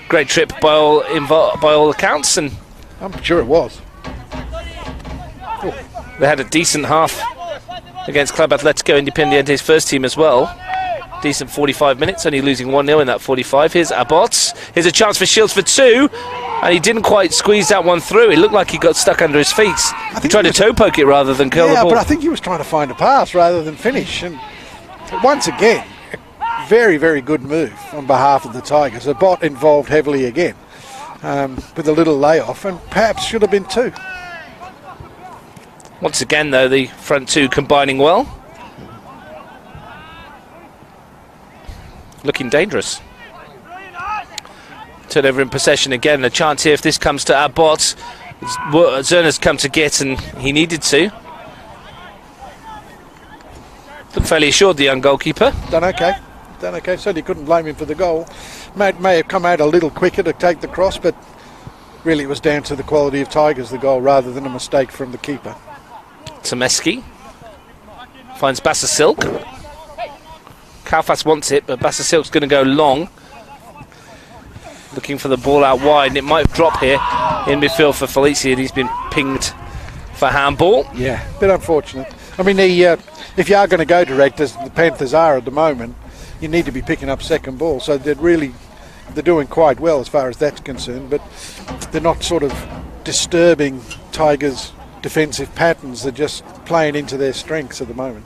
Great trip by all accounts, and I'm sure it was. They had a decent half against Club Atletico Independiente's first team as well. Decent 45 minutes, only losing 1-0 in that 45. Here's Abbott. Here's a chance for Shields for two, and he didn't quite squeeze that one through. It looked like he got stuck under his feet. He tried to toe poke it rather than curl the ball. Yeah, but I think he was trying to find a pass rather than finish. And once again, a very, very good move on behalf of the Tigers. Abbott involved heavily again with a little layoff, and perhaps should have been two. Once again, though, the front two combining well. Looking dangerous. Turnover in possession again. A chance here if this comes to Abbott. Zerner's come to get, and he needed to. Looked fairly assured, the young goalkeeper. Done okay. Certainly couldn't blame him for the goal. May have come out a little quicker to take the cross, but really it was down to the quality of Tigers, the goal, rather than a mistake from the keeper. Tomeski finds Bassasilk. Kaufas wants it, but Bassasilk's going to go long, looking for the ball out wide, and it might drop here in midfield for Felici, and he's been pinged for handball. Yeah, a bit unfortunate. I mean, if you are going to go direct, as the Panthers are at the moment, you need to be picking up second ball, so they're doing quite well as far as that's concerned, but they're not sort of disturbing Tigers' defensive patterns. They're just playing into their strengths at the moment.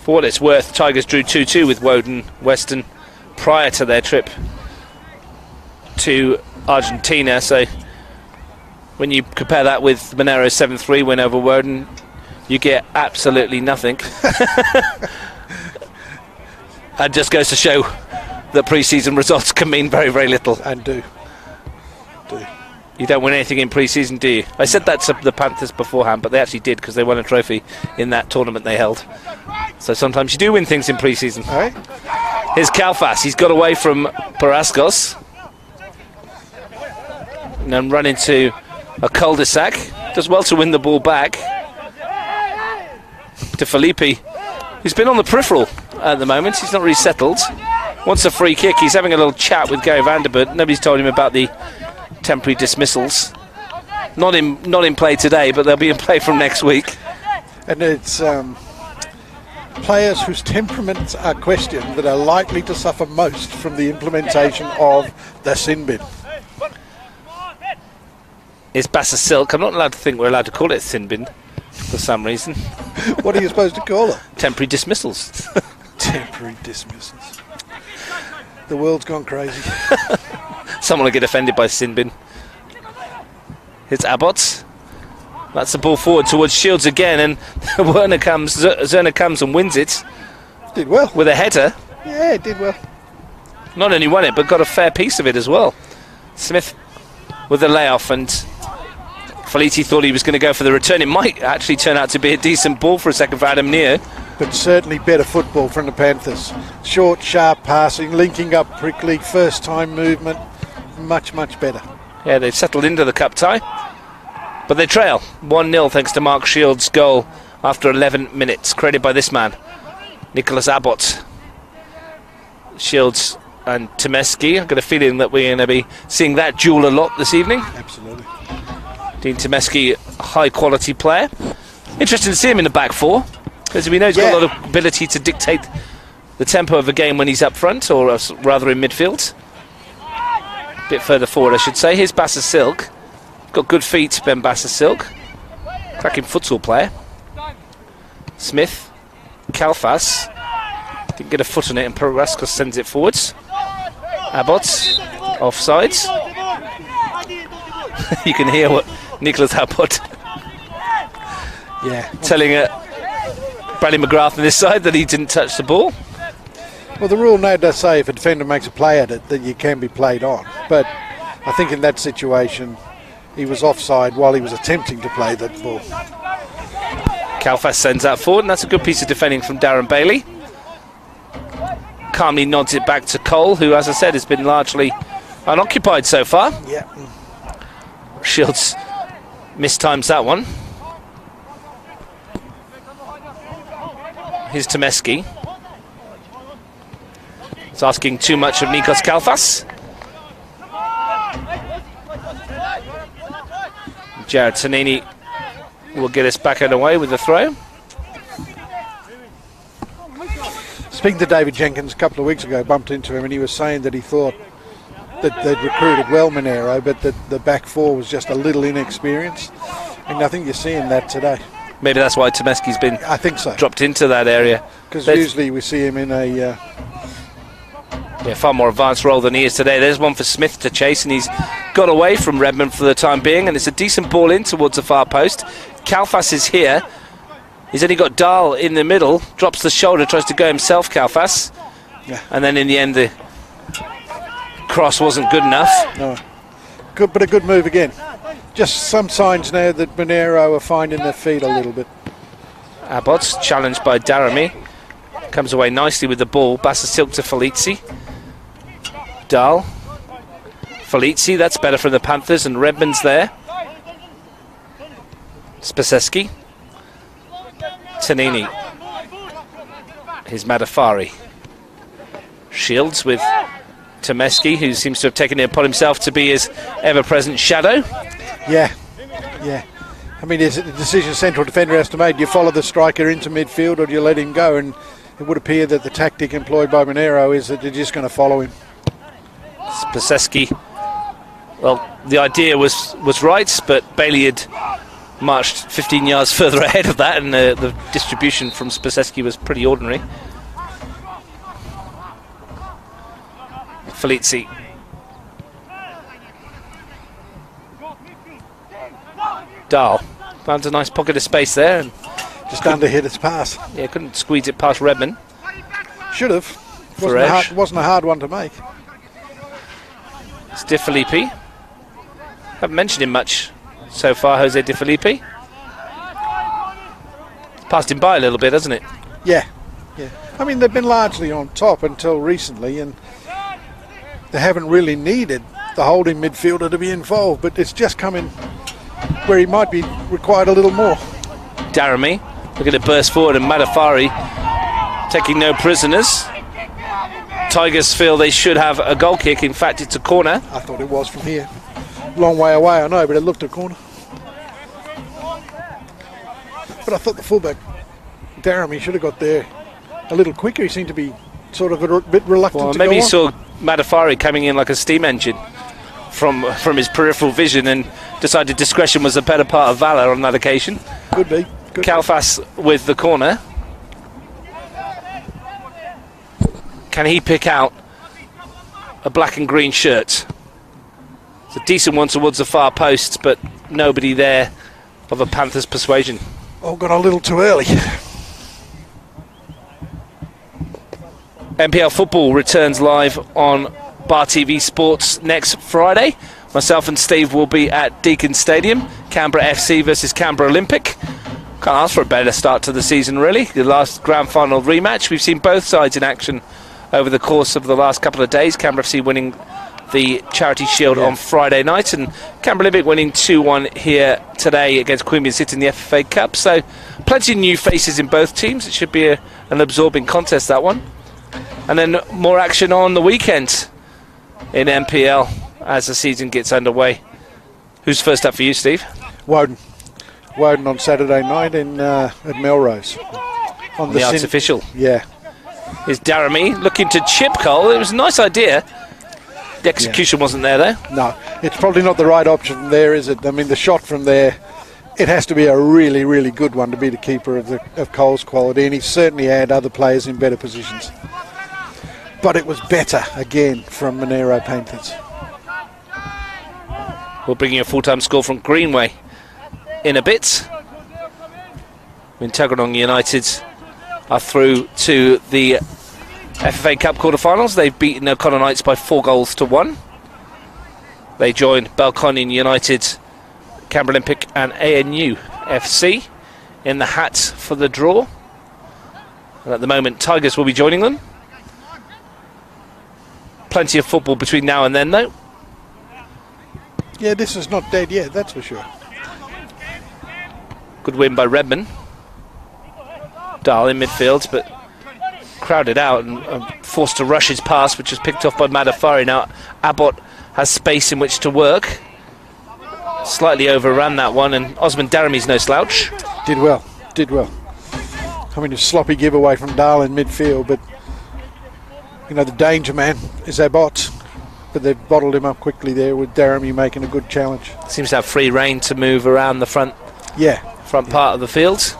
For what it's worth, Tigers drew 2-2 with Woden Western prior to their trip to Argentina, so when you compare that with Monaro's 7-3 win over Woden, you get absolutely nothing. And just goes to show that pre-season results can mean very, very little. And do. You don't win anything in pre-season, do you? I said that to the Panthers beforehand, but they actually did, because they won a trophy in that tournament they held. So sometimes you do win things in pre-season. All right. Here's Kaufas. He's got away from Parascos and then run into a cul-de-sac. Does well to win the ball back to Felipe, who's been on the peripheral at the moment. He's not really settled. Wants a free kick. He's having a little chat with Gary Vanderbilt. Nobody's told him about the temporary dismissals. Not in play today, but they'll be in play from next week. And it's players whose temperaments are questioned that are likely to suffer most from the implementation of the sin bin. is Bassa Silk. I'm not allowed to think we're allowed to call it sin bin for some reason. What are you supposed to call it? Temporary dismissals. Temporary dismissals. The world's gone crazy. Someone will get offended by sin bin. Here's Abbott. That's the ball forward towards Shields again, and Zerner comes and wins it. Did well. With a header. Yeah, it did well. Not only won it, but got a fair piece of it as well. Smith with the layoff, and Felici thought he was going to go for the return. It might actually turn out to be a decent ball for a second for Adam Neo. But certainly better football from the Panthers. Short, sharp passing, linking up quickly, first time movement. Much, much better. Yeah, they've settled into the cup tie. But they trail 1-0 thanks to Mark Shields' goal after 11 minutes. Created by this man, Nicholas Abbott. Shields and Temeski. I've got a feeling that we're going to be seeing that duel a lot this evening. Absolutely. Dean Temeski, a high-quality player. Interesting to see him in the back four, because we know he's got a lot of ability to dictate the tempo of a game when he's up front, or rather in midfield. A bit further forward, I should say. Here's Bassa Silk. Got good feet, Ben Bassa Silk. Cracking futsal player. Smith. Kalfas. Didn't get a foot on it, and Paraskos sends it forwards. Abbott. Offsides. You can hear what Nicholas Abbott telling Bradley McGrath on this side that he didn't touch the ball. Well, the rule now does say if a defender makes a play at it, that you can be played on. But I think in that situation, he was offside while he was attempting to play that ball. Kalfas sends that forward, and that's a good piece of defending from Darren Bailey. Calmly nods it back to Cole, who, as I said, has been largely unoccupied so far. Yeah. Shields mistimes that one. Here's Temeski. It's asking too much of Nikos Kalfas. Jared Tanini will get us back underway with the throw. Speaking to David Jenkins a couple of weeks ago, bumped into him, and he was saying that he thought that they'd recruited well Monaro, but that the back four was just a little inexperienced. And I think you're seeing that today. Maybe that's why Temeski's been dropped into that area. Because usually we see him in a far more advanced role than he is today. There's one for Smith to chase, and he's got away from Redmond for the time being, and it's a decent ball in towards the far post. Kalfas is here. He's only got Dahl in the middle, drops the shoulder, tries to go himself, Kalfas. Yeah. And then in the end, the cross wasn't good enough. No. Good, but a good move again. Just some signs now that Monaro are finding their feet a little bit. Abbott's challenged by Daramy. Comes away nicely with the ball. Bassa Silk to Felici. Dahl. Felici, that's better from the Panthers, and Redmond's there. Spaseski. Tanini. Here's Madafari. Shields with Temeski, who seems to have taken it upon himself to be his ever-present shadow. Yeah. I mean, it's a decision central defender has to make. Do you follow the striker into midfield, or do you let him go? And it would appear that the tactic employed by Monaro is that they're just going to follow him. Spaseski. Well, the idea was right, but Bailey had marched 15 yards further ahead of that, and the distribution from Spaseski was pretty ordinary. Felici. Dahl found a nice pocket of space there and just underhit its pass. Yeah, couldn't squeeze it past Redmond. Should have. Wasn't a hard one to make. It's De Filippi. Haven't mentioned him much so far, Jose De Filippi. Passed him by a little bit, hasn't it? Yeah. I mean, they've been largely on top until recently, and they haven't really needed the holding midfielder to be involved, but it's just coming where he might be required a little more. Daramy, look at it burst forward, and Madafari taking no prisoners. Tigers feel they should have a goal kick. In fact, it's a corner. I thought it was from here. Long way away, I know, but it looked a corner. But I thought the fullback, Daramy, should have got there a little quicker. He seemed to be sort of a bit reluctant to go on. Maybe he saw Madafari coming in like a steam engine from his peripheral vision and decided discretion was a better part of valour on that occasion. Could be. Kalfas with the corner. Can he pick out a black and green shirt? It's a decent one towards the far post, but nobody there of a Panthers persuasion. Oh, got a little too early. NPL football returns live on Bar TV Sports next Friday. Myself and Steve will be at Deakin Stadium. Canberra FC versus Canberra Olympic. Can't ask for a better start to the season, really. The last grand final rematch. We've seen both sides in action over the course of the last couple of days. Canberra FC winning the Charity Shield on Friday night, and Canberra Olympic winning 2-1 here today against Queanbeyan City in the FFA Cup. So plenty of new faces in both teams. It should be an absorbing contest, that one. And then more action on the weekend in NPL as the season gets underway. Who's first up for you, Steve? Woden on Saturday night at Melrose. On the artificial. Yeah. Is Daramy looking to chip Cole? It was a nice idea. The execution wasn't there, though. No, it's probably not the right option there, is it? I mean, the shot from there, it has to be a really, really good one to be the keeper of Cole's quality, and he certainly had other players in better positions. But it was better, again, from Monaro Panthers. We'll bring you a full-time score from Greenway in a bit. When Tuggeranong United are through to the FFA Cup quarter-finals. They've beaten O'Connor Knights by 4-1. They join Belconnen United, Canberra Olympic and ANU FC in the hat for the draw. And at the moment, Tigers will be joining them. Plenty of football between now and then, though. Yeah, this is not dead yet, that's for sure. Good win by Redmond. Dahl in midfield, but crowded out and forced to rush his pass, which was picked off by Madafari. Now Abbott has space in which to work. Slightly overran that one, and Osman Daramy's no slouch. Did well. I mean, a sloppy giveaway from Dahl in midfield, but you know, the danger man is Abbott, but they've bottled him up quickly there with Daramy making a good challenge. Seems to have free rein to move around the front part of the field.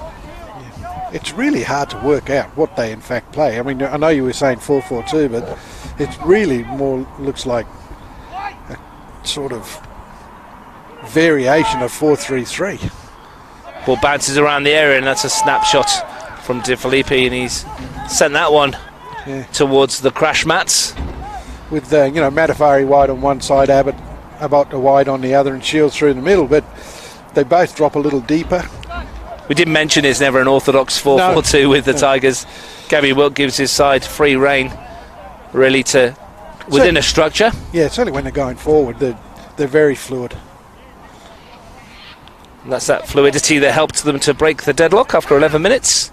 It's really hard to work out what they in fact play. I mean, I know you were saying 4-4-2, but it really more looks like a sort of variation of 4-3-3. Ball bounces around the area, and that's a snapshot from De Filippi, and he's sent that one towards the crash mats. With Madafari wide on one side, Abbott wide on the other, and Shields through the middle, but they both drop a little deeper. We did mention it's never an orthodox 4-4-2 with the Tigers. Gabby Wilk gives his side free rein, really, to within a structure. Yeah, certainly when they're going forward, they're very fluid. And that's that fluidity that helped them to break the deadlock after 11 minutes.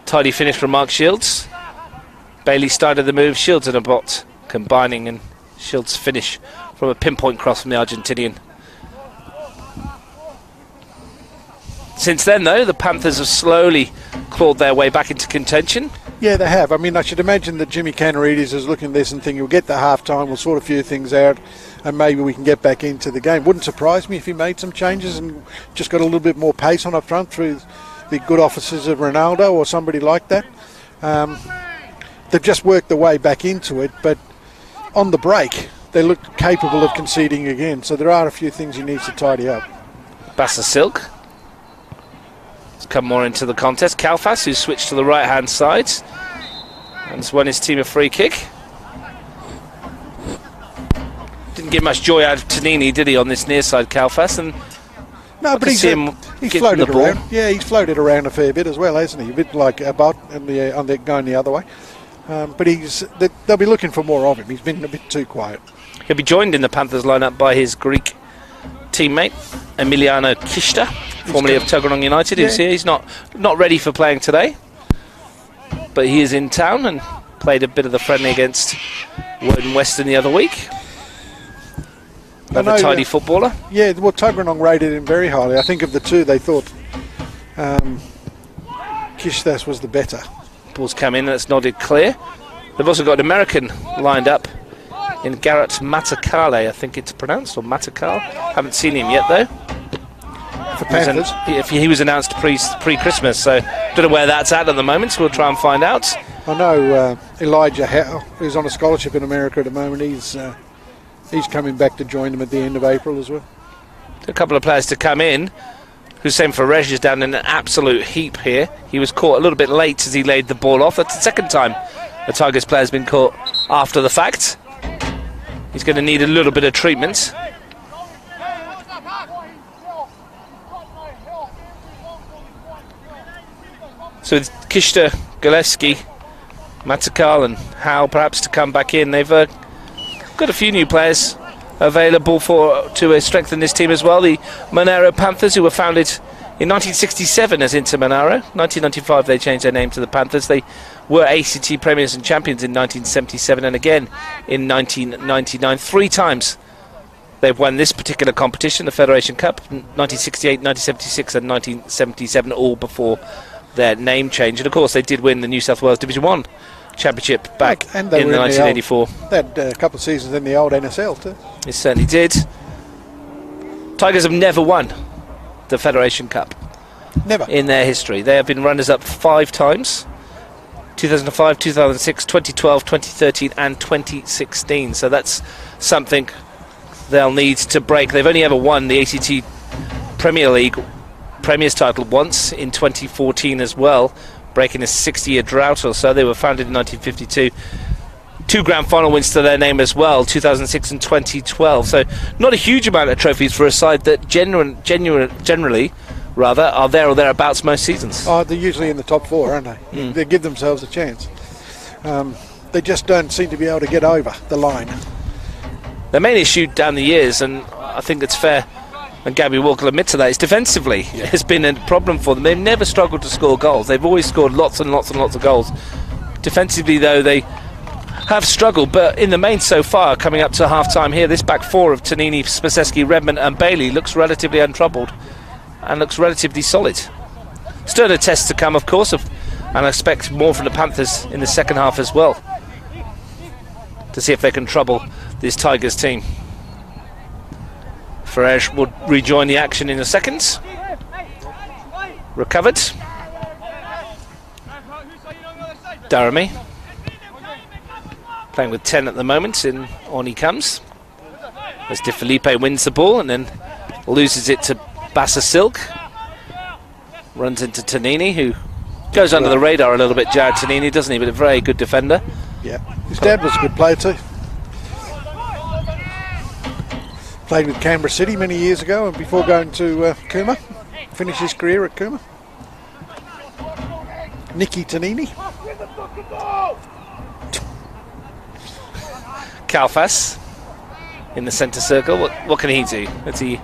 Tidy finish from Mark Shields. Bailey started the move, Shields and Abbott combining, and Shields' finish from a pinpoint cross from the Argentinian. Since then, though, the Panthers have slowly clawed their way back into contention. Yeah, they have. I mean, I should imagine that Jimmy Canaridis is looking at this and thinking, we'll get to half-time, we'll sort a few things out, and maybe we can get back into the game. Wouldn't surprise me if he made some changes and just got a little bit more pace on up front through the good offices of Ronaldo or somebody like that. They've just worked their way back into it, but on the break, they look capable of conceding again. So there are a few things he needs to tidy up. Bassa Silk has come more into the contest. Kalfas, who's switched to the right-hand side, and has won his team a free kick. Didn't get much joy out of Tanini, did he, on this near side, Kalfas? And no, but he's floated around. Yeah, he's floated around a fair bit as well, hasn't he? A bit like Abbott and going the other way. But they'll be looking for more of him. He's been a bit too quiet. He'll be joined in the Panthers lineup by his Greek teammate Emiliano Kishta, formerly of Tuggeranong United, who's here. He's not ready for playing today, but he is in town and played a bit of the friendly against Woden Western the other week. Another tidy footballer. Yeah, well, Tuggeranong rated him very highly. I think of the two, they thought Kishtas was the better. Ball's come in and it's nodded clear. They've also got an American lined up in Garrett Matakale, I think it's pronounced, or Matakal. Haven't seen him yet, though. For Panthers. He was announced pre-Christmas, so don't know where that's at the moment. We'll try and find out. I know Elijah Howe, who's on a scholarship in America at the moment. He's coming back to join them at the end of April as well. A couple of players to come in. Hussein Farej is down in an absolute heap here. He was caught a little bit late as he laid the ball off. That's the second time a Tigers player has been caught after the fact. He's going to need a little bit of treatment. So with Kishta, Gillespie, Matakal and Howe perhaps to come back in. They've got a few new players available to strengthen this team as well. The Monaro Panthers, who were founded in 1967 as Inter Monaro. 1995 they changed their name to the Panthers. They were ACT Premiers and Champions in 1977 and again in 1999. 3 times they've won this particular competition, the Federation Cup, 1968, 1976 and 1977, all before their name change. And of course they did win the New South Wales Division 1 Championship back in 1984. They had a couple of seasons in the old NSL too. It certainly did. Tigers have never won the Federation Cup. Never. In their history. They have been runners-up 5 times. 2005, 2006, 2012, 2013 and 2016. So that's something they'll need to break. They've only ever won the ACT Premier League Premier's title once in 2014 as well, breaking a 60-year drought or so. They were founded in 1952. 2 grand final wins to their name as well, 2006 and 2012. So not a huge amount of trophies for a side that generally are there or thereabouts most seasons. Oh, they're usually in the top 4, aren't they? They give themselves a chance. They just don't seem to be able to get over the line. Their main issue down the years, and I think it's fair, and Gabby Walker will admit to that, is defensively. Yeah. Has been a problem for them. They've never struggled to score goals. They've always scored lots and lots and lots of goals. Defensively, though, they have struggled, but in the main so far, coming up to half-time here, this back 4 of Tanini, Spaseski, Redmond and Bailey looks relatively untroubled and looks relatively solid. Still a test to come, of course, and I expect more from the Panthers in the second half as well, to see if they can trouble this Tigers team. Farej will rejoin the action in a second. Recovered. Daramy playing with 10 at the moment, and on he comes as De Felipe wins the ball and then loses it to Bassa Silk. Runs into Tanini, who goes under the radar a little bit, Jared Tanini, doesn't he? But a very good defender. Yeah, his dad was a good player too. Played with Canberra City many years ago, and before going to Cooma, finished his career at Cooma. Nicky Tanini. Kalfas in the centre circle. What can he do? Has he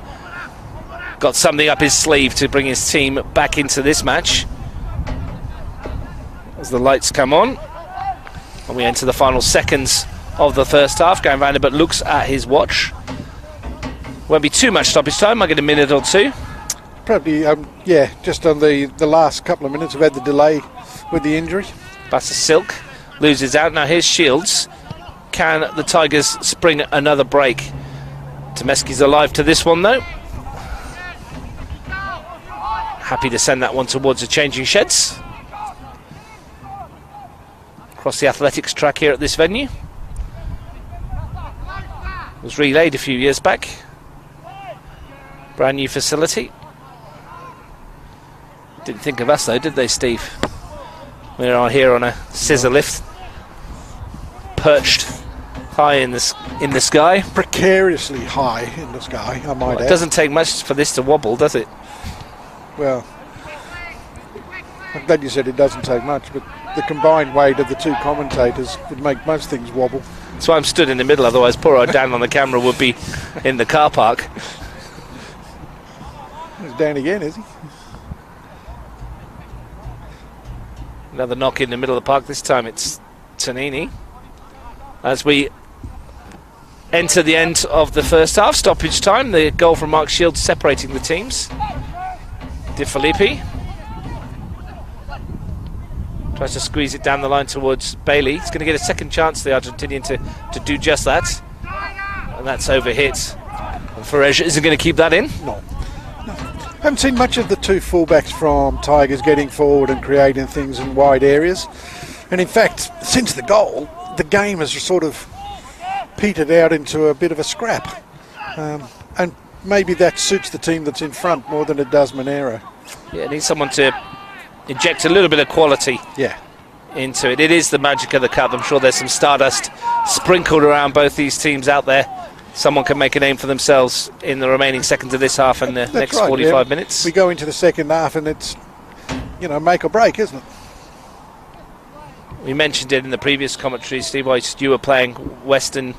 got something up his sleeve to bring his team back into this match? As the lights come on and we enter the final seconds of the first half, going round but looks at his watch. Won't be too much stoppage time. I'll get a minute or 2. Probably, yeah, just on the last couple of minutes. We've had the delay with the injury. Bassa Silk loses out. Now here's Shields. Can the Tigers spring another break? Tomeski's alive to this one though. Happy to send that one towards the changing sheds. Across the athletics track here at this venue. It was relayed a few years back. Brand new facility. Didn't think of us though, did they, Steve? We are here on a scissor lift, perched high in the sky. Precariously high in the sky, I might add. It doesn't take much for this to wobble, does it? Well, I'm glad you said it doesn't take much, but the combined weight of the 2 commentators would make most things wobble. That's why I'm stood in the middle, otherwise poor old Dan on the camera would be in the car park. He's down again, is he? Another knock in the middle of the park. This time it's Tanini. As we enter the end of the first half, stoppage time. The goal from Mark Shields separating the teams. De Felipe tries to squeeze it down the line towards Bailey. He's going to get a second chance, the Argentinian, to do just that. And that's overhit. And Ferreira isn't going to keep that in. No. Haven't seen much of the two fullbacks from Tigers getting forward and creating things in wide areas. And in fact, since the goal, the game has sort of petered out into a bit of a scrap. And maybe that suits the team that's in front more than it does Monaro. Yeah, it needs someone to inject a little bit of quality into it. It is the magic of the cup. I'm sure there's some stardust sprinkled around both these teams out there. Someone can make a name for themselves in the remaining seconds of this half and the next 45 minutes. We go into the second half and it's, make or break, isn't it? We mentioned it in the previous commentary, Steve, whilst you were playing Western.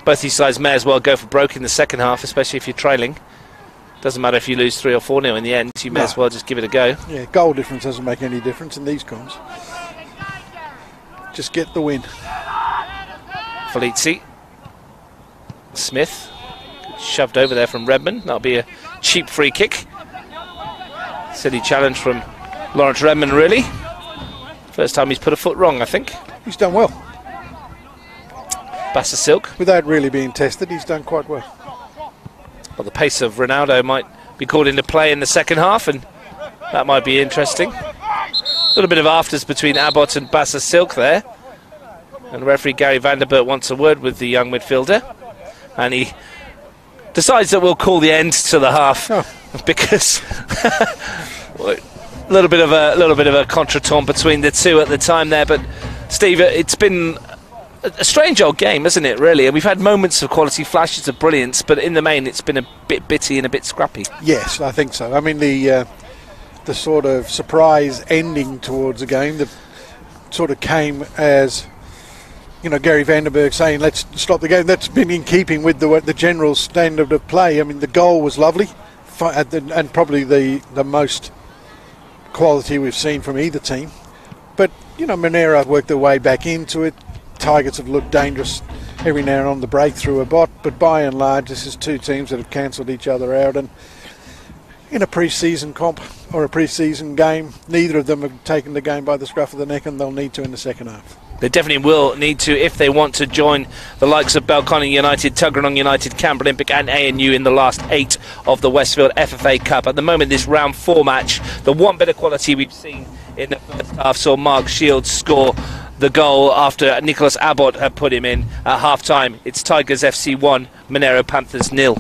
Both these sides may as well go for broke in the second half, especially if you're trailing. Doesn't matter if you lose 3 or 4-0 in the end, you may as well just give it a go. Yeah, goal difference doesn't make any difference in these comps. Just get the win. Felici. Smith. Shoved over there from Redmond. That'll be a cheap free kick. Silly challenge from Lawrence Redmond, really. First time he's put a foot wrong, I think. He's done well. Bassa Silk. Without really being tested, he's done quite well. Well, the pace of Ronaldo might be called into play in the second half, and that might be interesting. A little bit of afters between Abbott and Bassa Silk there. And referee Gary Vanderbilt wants a word with the young midfielder. And he decides that we'll call the end to the half because a little bit of a contretemps between the two at the time there. But Steve, it's been a strange old game, isn't it, really? And we've had moments of quality, flashes of brilliance, but in the main it's been a bit bitty and a bit scrappy. Yes, I think so. I mean, the sort of surprise ending towards the game that sort of came as, Gary Vanderberg saying, let's stop the game. That's been in keeping with the general standard of play. I mean, the goal was lovely and probably the most quality we've seen from either team. But, Monaro worked their way back into it. Tigers have looked dangerous every now and on the breakthrough a bot, but by and large this is two teams that have cancelled each other out, and in a pre-season comp or a pre-season game, neither of them have taken the game by the scruff of the neck, and they'll need to in the second half. They definitely will need to if they want to join the likes of Belconnen United, Tuggeranong United, Canberra Olympic and ANU in the last 8 of the Westfield FFA Cup. At the moment, this round 4 match, the one bit of quality we've seen in the first half saw Mark Shields score the goal after Nicholas Abbott had put him in at half-time. It's Tigers FC 1, Monaro Panthers 0.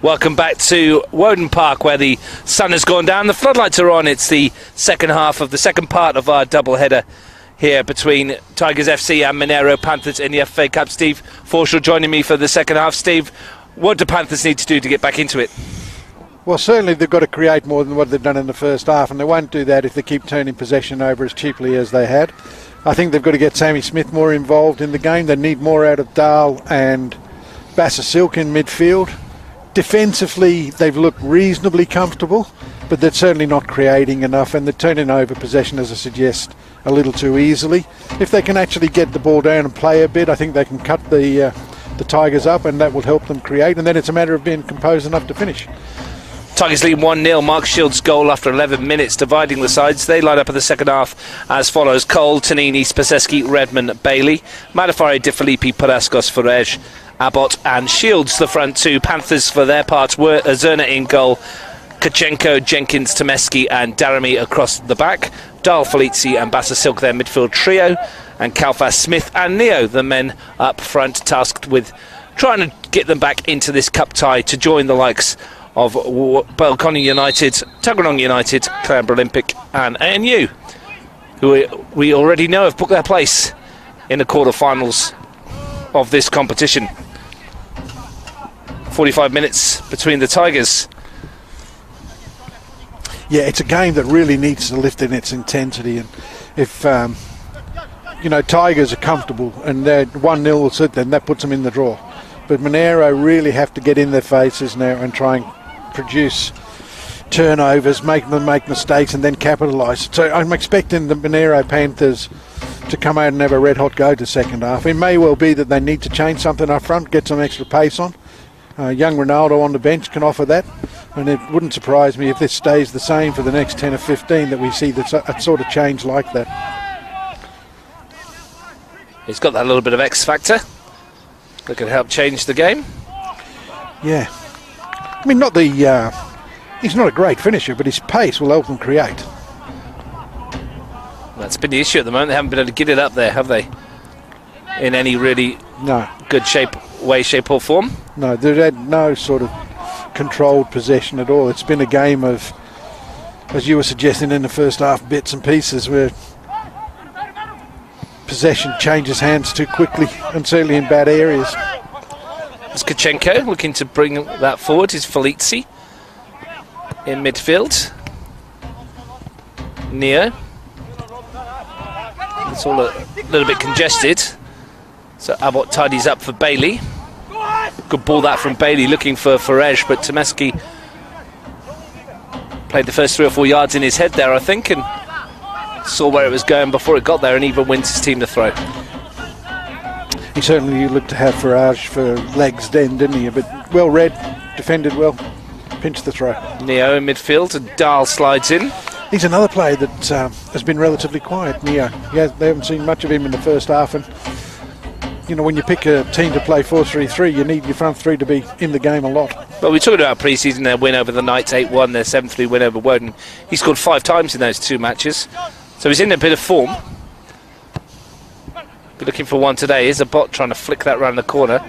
Welcome back to Woden Park, where the sun has gone down, the floodlights are on. It's the second half of the second part of our double-header here between Tigers FC and Monaro Panthers in the FFA Cup. Steve Forshall joining me for the second half. Steve, what do Panthers need to do to get back into it? Well, certainly they've got to create more than what they've done in the first half, and they won't do that if they keep turning possession over as cheaply as they had. I think they've got to get Sammy Smith more involved in the game. They need more out of Dahl and Bassasilk in midfield. Defensively, they've looked reasonably comfortable, but they're certainly not creating enough, and they're turning over possession, as I suggest, a little too easily. If they can actually get the ball down and play a bit, I think they can cut the Tigers up, and that will help them create, and then it's a matter of being composed enough to finish. Tigers lead 1-0. Mark Shields' goal after 11 minutes, dividing the sides. They line up in the second half as follows: Cole, Tanini, Spaseski, Redmond, Bailey, Madafari, De Filippi, Parascos, Furej, Abbott and Shields. The front two. Panthers, for their parts, were Zerna in goal, Kachenko, Jenkins, Tomeski and Daramy across the back. Dahl, Felici and Bassasilk, their midfield trio, and Kalfas, Smith and Neo, the men up front, tasked with trying to get them back into this cup tie to join the likes of Belconnen United, Tuggeranong United, Canberra Olympic and ANU, who we already know have booked their place in the quarter-finals of this competition. 45 minutes between the Tigers. Yeah, it's a game that really needs to lift in its intensity, and if Tigers are comfortable and they're 1-0 will sit, then that puts them in the draw. But Monaro really have to get in their faces now and try and produce turnovers, make them make mistakes and then capitalise. So I'm expecting the Monaro Panthers to come out and have a red hot go to second half. It may well be that they need to change something up front, get some extra pace on. Young Ronaldo on the bench can offer that, and it wouldn't surprise me if this stays the same for the next 10 or 15 that we see a sort of change like that. He's got that little bit of X factor that can help change the game. Yeah. I mean, he's not a great finisher, but his pace will help them create. That's been the issue at the moment. They haven't been able to get it up there, have they? In any really good shape or form? No, they've had no sort of controlled possession at all. It's been a game of, as you were suggesting in the first half, bits and pieces where possession changes hands too quickly, and certainly in bad areas. It's Kachenko looking to bring that forward. Is Felici in midfield. Neo. It's all a little bit congested. So Abbott tidies up for Bailey. Good ball that from Bailey, looking for Furej, but Tomeski played the first 3 or 4 yards in his head there, I think, and saw where it was going before it got there, and even wins his team to throw. He certainly looked to have Farage for legs then, didn't he? But well read, defended well, pinched the throw. Neo in midfield, and Dahl slides in. He's another player that has been relatively quiet, Neo. They haven't seen much of him in the first half, and when you pick a team to play 4-3-3, you need your front three to be in the game a lot. Well, we talked about pre-season, their win over the Knights 8-1, their 7-3 win over Woden. He scored 5 times in those 2 matches, so he's in a bit of form. Be looking for one today. Is a bot trying to flick that round the corner.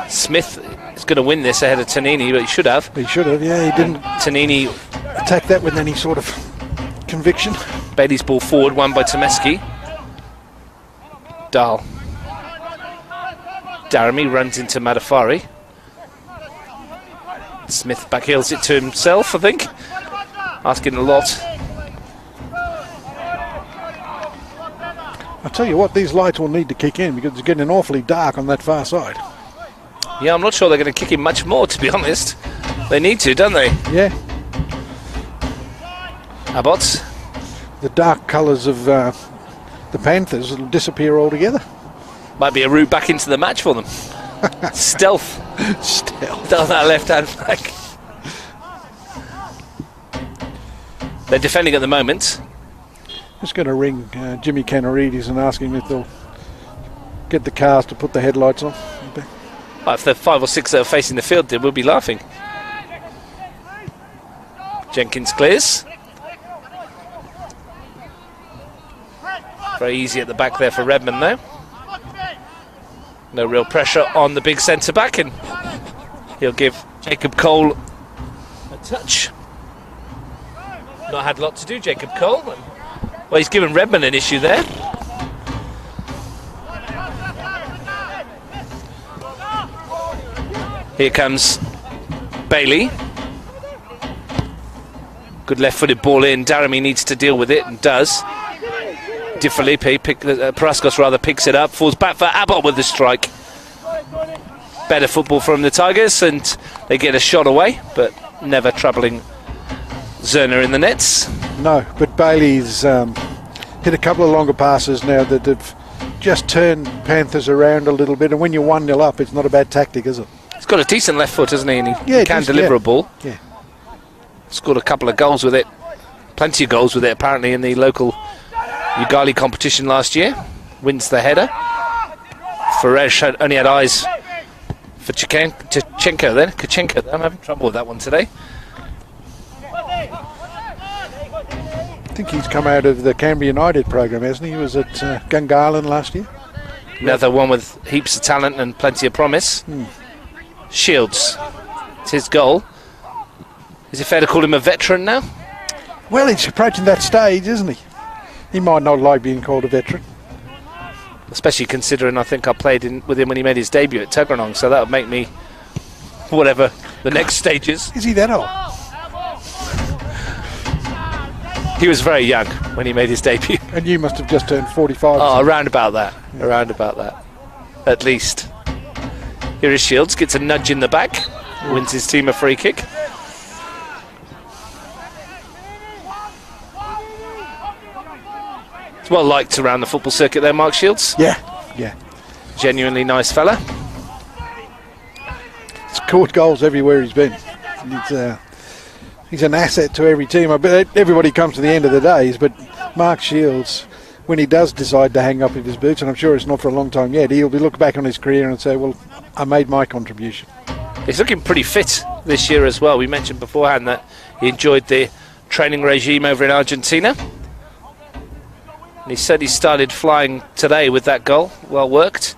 Smith is going to win this ahead of Tanini, but he should have. He should have, yeah. He didn't Tanini attack that with any sort of conviction. Bailey's ball forward, won by Tomeski. Dahl. Daramy runs into Madafari. Smith backheels it to himself, I think. Asking a lot. I'll tell you what, these lights will need to kick in because it's getting awfully dark on that far side. Yeah, I'm not sure they're going to kick in much more, to be honest. They need to, don't they? Yeah. Abbott. The dark colours of the Panthers will disappear altogether. Might be a route back into the match for them. Stealth. Down that left-hand flank. They're defending at the moment. Just going to ring Jimmy Canarides and ask him if they'll get the cars to put the headlights on. Well, if the 5 or 6 that are facing the field did, we'll be laughing. Jenkins clears. Very easy at the back there for Redmond, though. No real pressure on the big centre-back, and he'll give Jacob Cole A touch. Not had a lot to do, Jacob Cole. Well, he's given Redmond an issue there. Here comes Bailey. Good left-footed ball in. Daramy needs to deal with it and does. Di Felipe, Paraskos rather, picks it up, falls back for Abbott with the strike. Better football from the Tigers, and they get a shot away, but never troubling Zerner in the nets. No, but Bailey's hit a couple of longer passes now that have just turned Panthers around a little bit, and when you're 1-0 up, it's not a bad tactic, is it? He's got a decent left foot, hasn't he? And he can deliver a ball. Yeah. Scored a couple of goals with it. Plenty of goals with it, apparently, in the local Ugali competition last year. Wins the header. Ferej only had eyes for Kachenko then. Kachenko. I'm having trouble with that one today. I think he's come out of the Canberra United program, hasn't he? He was at Gungahlin last year. Another one with heaps of talent and plenty of promise. Shields. It's his goal. Is it fair to call him a veteran now? Well, he's approaching that stage, isn't he? He might not like being called a veteran. Especially considering I think I played with him when he made his debut at Tuggeranong, so that would make me whatever the next stage is. Is he that old? He was very young when he made his debut. And you must have just turned 45. Oh, around about that. Yeah. Around about that. At least. Here is Shields, gets a nudge in the back, wins his team a free kick. It's well liked around the football circuit there, Mark Shields. Yeah. Genuinely nice fella. He's scored goals everywhere he's been. He's an asset to every team. I bet everybody comes to the end of the days, but Mark Shields, when he does decide to hang up his boots, and I'm sure it's not for a long time yet, he'll be looking back on his career and say, well, I made my contribution. He's looking pretty fit this year as well. We mentioned beforehand that he enjoyed the training regime over in Argentina. And he said he started flying today with that goal. Well worked.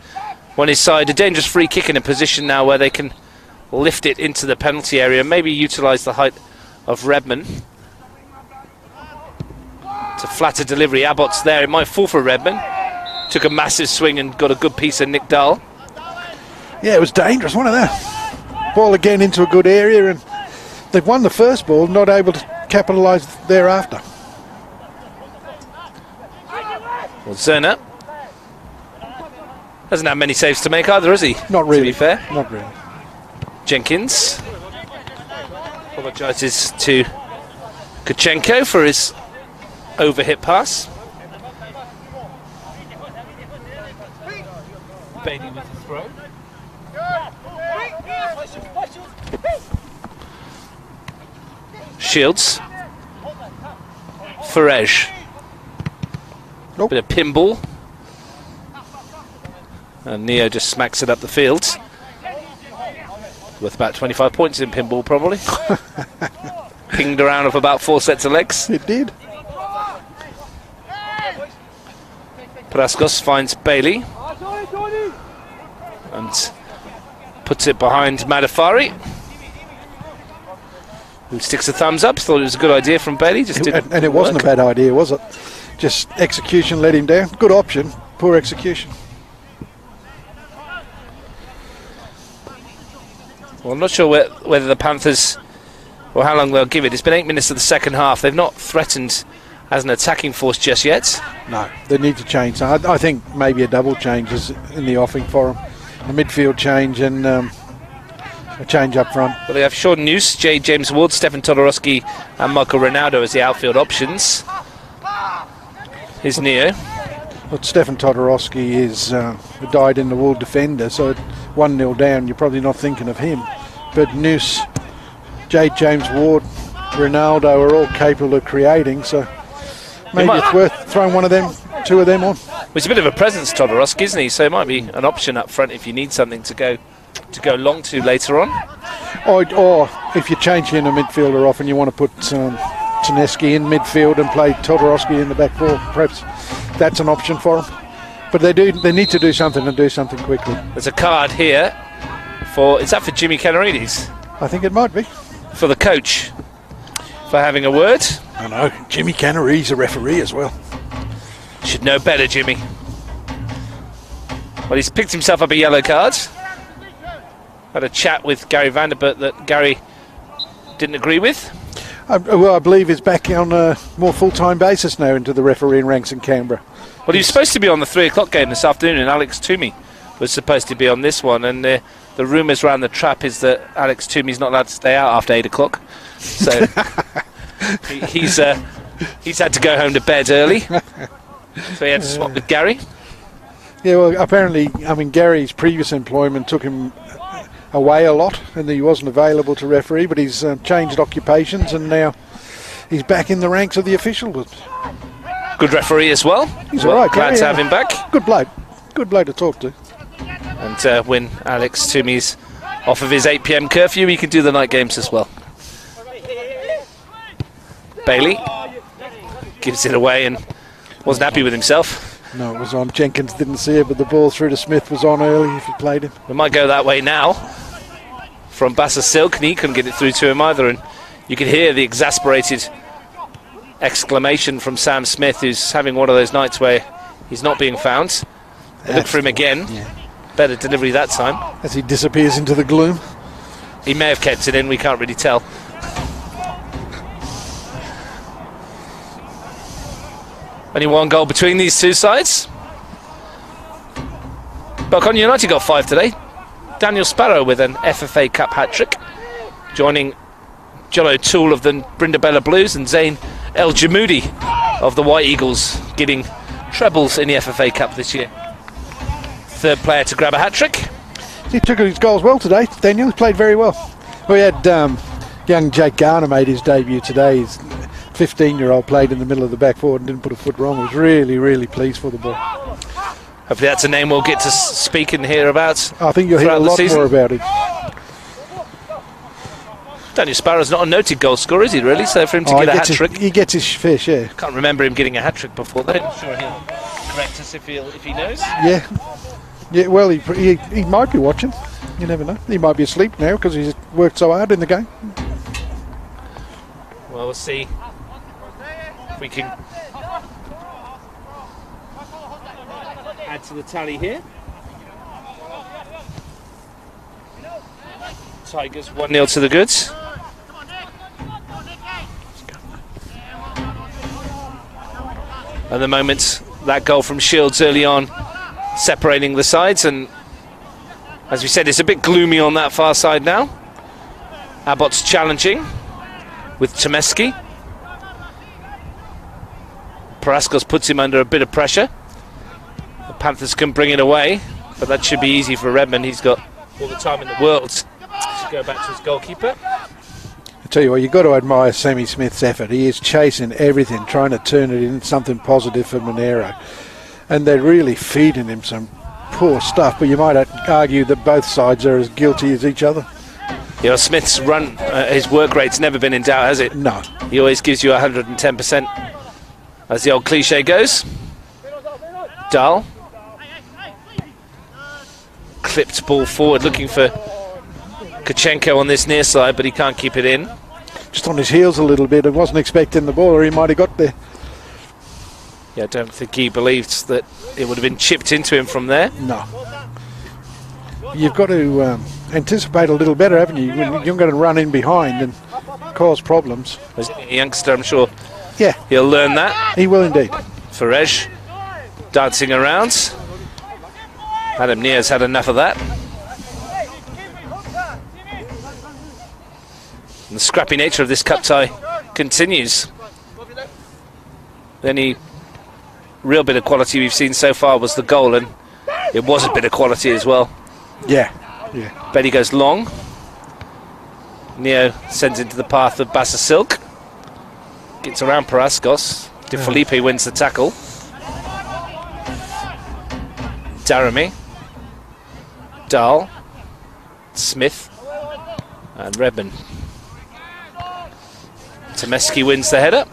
On his side, a dangerous free kick in a position now where they can lift it into the penalty area, maybe utilise the height of Redmond. It's a flatter delivery. Abbott's there. It might fall for Redmond. Took a massive swing and got a good piece of Nick Dahl. Yeah, it was dangerous, wasn't it? Ball again into a good area, and they've won the first ball, not able to capitalise thereafter. Well, Zerner hasn't had many saves to make either, has he? Not really. To be fair. Not really. Jenkins apologises to Kachenko for his over-hit pass. Bailey with the throw. Shields. Ferej. Nope. Bit of pinball. And Neo just smacks it up the field. Worth about 25 points in pinball, probably. Pinged around with about 4 sets of legs. It did. Paraskos finds Bailey. And puts it behind Madafari, who sticks a thumbs up. Thought it was a good idea from Bailey. And it wasn't a bad idea, was it? Just execution let him down. Good option, poor execution. Well, I'm not sure whether the Panthers, or how long they'll give it. It's been 8 minutes of the second half. They've not threatened as an attacking force just yet. No, they need to change. I think maybe a double change is in the offing for them. A midfield change and a change up front. Well, they have Sean Noose, James Ward, Stefan Todorowski and Michael Ronaldo as the outfield options. Here's Neo. But Stefan Todorowski is a dyed-in-the-wool defender, so 1-0 down, you're probably not thinking of him. But Noose, James Ward, Ronaldo are all capable of creating, so maybe it's worth throwing two of them on. Well, he's a bit of a presence, Todorowski, isn't he? So it might be an option up front if you need something to go long to later on. Or if you're changing a midfielder off and you want to put Taneski in midfield and play Todorowski in the back four, perhaps that's an option for them. But they need to do something and do something quickly. There's a card here is that for Jimmy Canarides? I think it might be. for the coach for having a word. I know. Jimmy Cannery's a referee as well. Should know better, Jimmy. Well, he's picked himself up a yellow card. Had a chat with Gary Vanderbilt that Gary didn't agree with. Well, I believe he's back on a more full-time basis now into the refereeing ranks in Canberra. Well, he was supposed to be on the 3 o'clock game this afternoon, and Alex Toomey was supposed to be on this one. And the rumours around the trap is that Alex Toomey's not allowed to stay out after 8 o'clock. So he's had to go home to bed early. So he had to swap with Gary. Yeah, well, apparently, I mean, Gary's previous employment took him away a lot, and he wasn't available to referee, but he's changed occupations, and now he's back in the ranks of the officials. Good referee as well. He's all right. Glad to have him back. Good bloke. Good bloke to talk to. And when Alex Toomey's off of his 8 p.m. curfew, he can do the night games as well. Bailey gives it away and wasn't happy with himself. No, it was on. Jenkins didn't see it, but the ball through to Smith was on early if he played him. We might go that way now from Bassa Silk, and he couldn't get it through to him either. And you could hear the exasperated exclamation from Sam Smith, who's having one of those nights where he's not being found. They look for him again. Yeah. Better delivery that time. As he disappears into the gloom. He may have kept it in, we can't really tell. Only one goal between these two sides. Belconnen United got 5 today. Daniel Sparrow with an FFA Cup hat-trick, joining John O'Toole of the Brindabella Blues and Zayn El Jamoudi of the White Eagles, getting trebles in the FFA Cup this year. Third player to grab a hat-trick. He took his goals well today, Daniel. He played very well. We had young Jake Garner made his debut today. He's 15-year-old, played in the middle of the back forward and didn't put a foot wrong. Was really, really pleased for the ball. Hopefully that's a name we'll get to speak and hear about. I think you'll hear a lot more about it. Daniel Sparrow's not a noted goal scorer, is he, really? So for him to get a hat-trick... He gets his fair share. Can't remember him getting a hat-trick before, though. I'm sure he'll correct us if he knows. Yeah, well, he might be watching. You never know. He might be asleep now because he's worked so hard in the game. Well, we'll see if we can add to the tally here. Tigers 1-0 to the Goods. At the moment, that goal from Shields early on separating the sides, and as we said, it's a bit gloomy on that far side now. Abbott's challenging with Tomeski. Paraskos puts him under a bit of pressure. The Panthers can bring it away, but that should be easy for Redmond. He's got all the time in the world to go back to his goalkeeper. I tell you what, you've got to admire Sammy Smith's effort. He is chasing everything, trying to turn it into something positive for Monaro. And they're really feeding him some poor stuff, but you might argue that both sides are as guilty as each other. You know, Smith's run, his work rate's never been in doubt, has it? No. He always gives you 110%, as the old cliche goes. Dahl. Clipped ball forward, looking for Kachenko on this near side, but he can't keep it in. Just on his heels a little bit. I wasn't expecting the ball, or he might have got there. Yeah, I don't think he believed that it would have been chipped into him from there. No. You've got to anticipate a little better, haven't you? You're going to run in behind and cause problems. As a youngster, I'm sure yeah, he'll learn that. He will indeed. Farej dancing around. Adam Near's had enough of that. And the scrappy nature of this cup tie continues. The only real bit of quality we've seen so far was the goal, and it was a bit of quality as well. Yeah. Betty goes long. Neo sends into the path of Bassa Silk. Gets around Paraskos. De Felipe wins the tackle. Daramy. Dahl. Smith. And Redmond. Tomeski wins the header.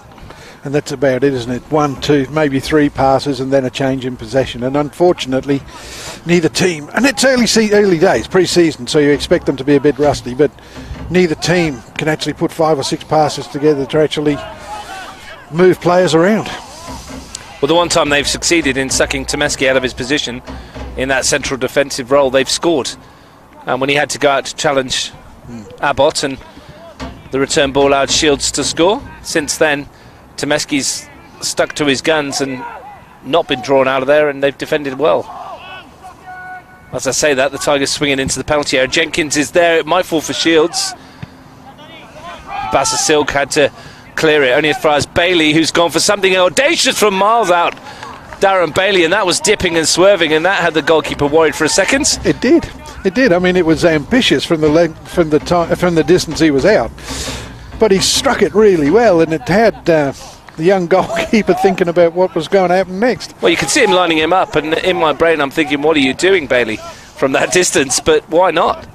And that's about it, isn't it? 1, 2, maybe 3 passes and then a change in possession. And unfortunately, neither team, and it's early days, pre-season, so you expect them to be a bit rusty, but neither team can actually put 5 or 6 passes together to actually move players around. Well, the one time they've succeeded in sucking Tomeski out of his position in that central defensive role, they've scored. And when he had to go out to challenge Abbott, and the return ball allowed Shields to score. Since then, Tomeski's stuck to his guns and not been drawn out of there, and they've defended well. As I say that, the Tigers swinging into the penalty area. Jenkins is there. It might fall for Shields. Bassa Silk had to clear it, only as far as Bailey, who's gone for something audacious from miles out. Darren Bailey, and that was dipping and swerving, and that had the goalkeeper worried for a second. It did. It did. I mean, it was ambitious from the distance he was out, but he struck it really well, and it had the young goalkeeper thinking about what was going to happen next. Well, you can see him lining him up, and in my brain I'm thinking, what are you doing, Bailey, from that distance? But why not?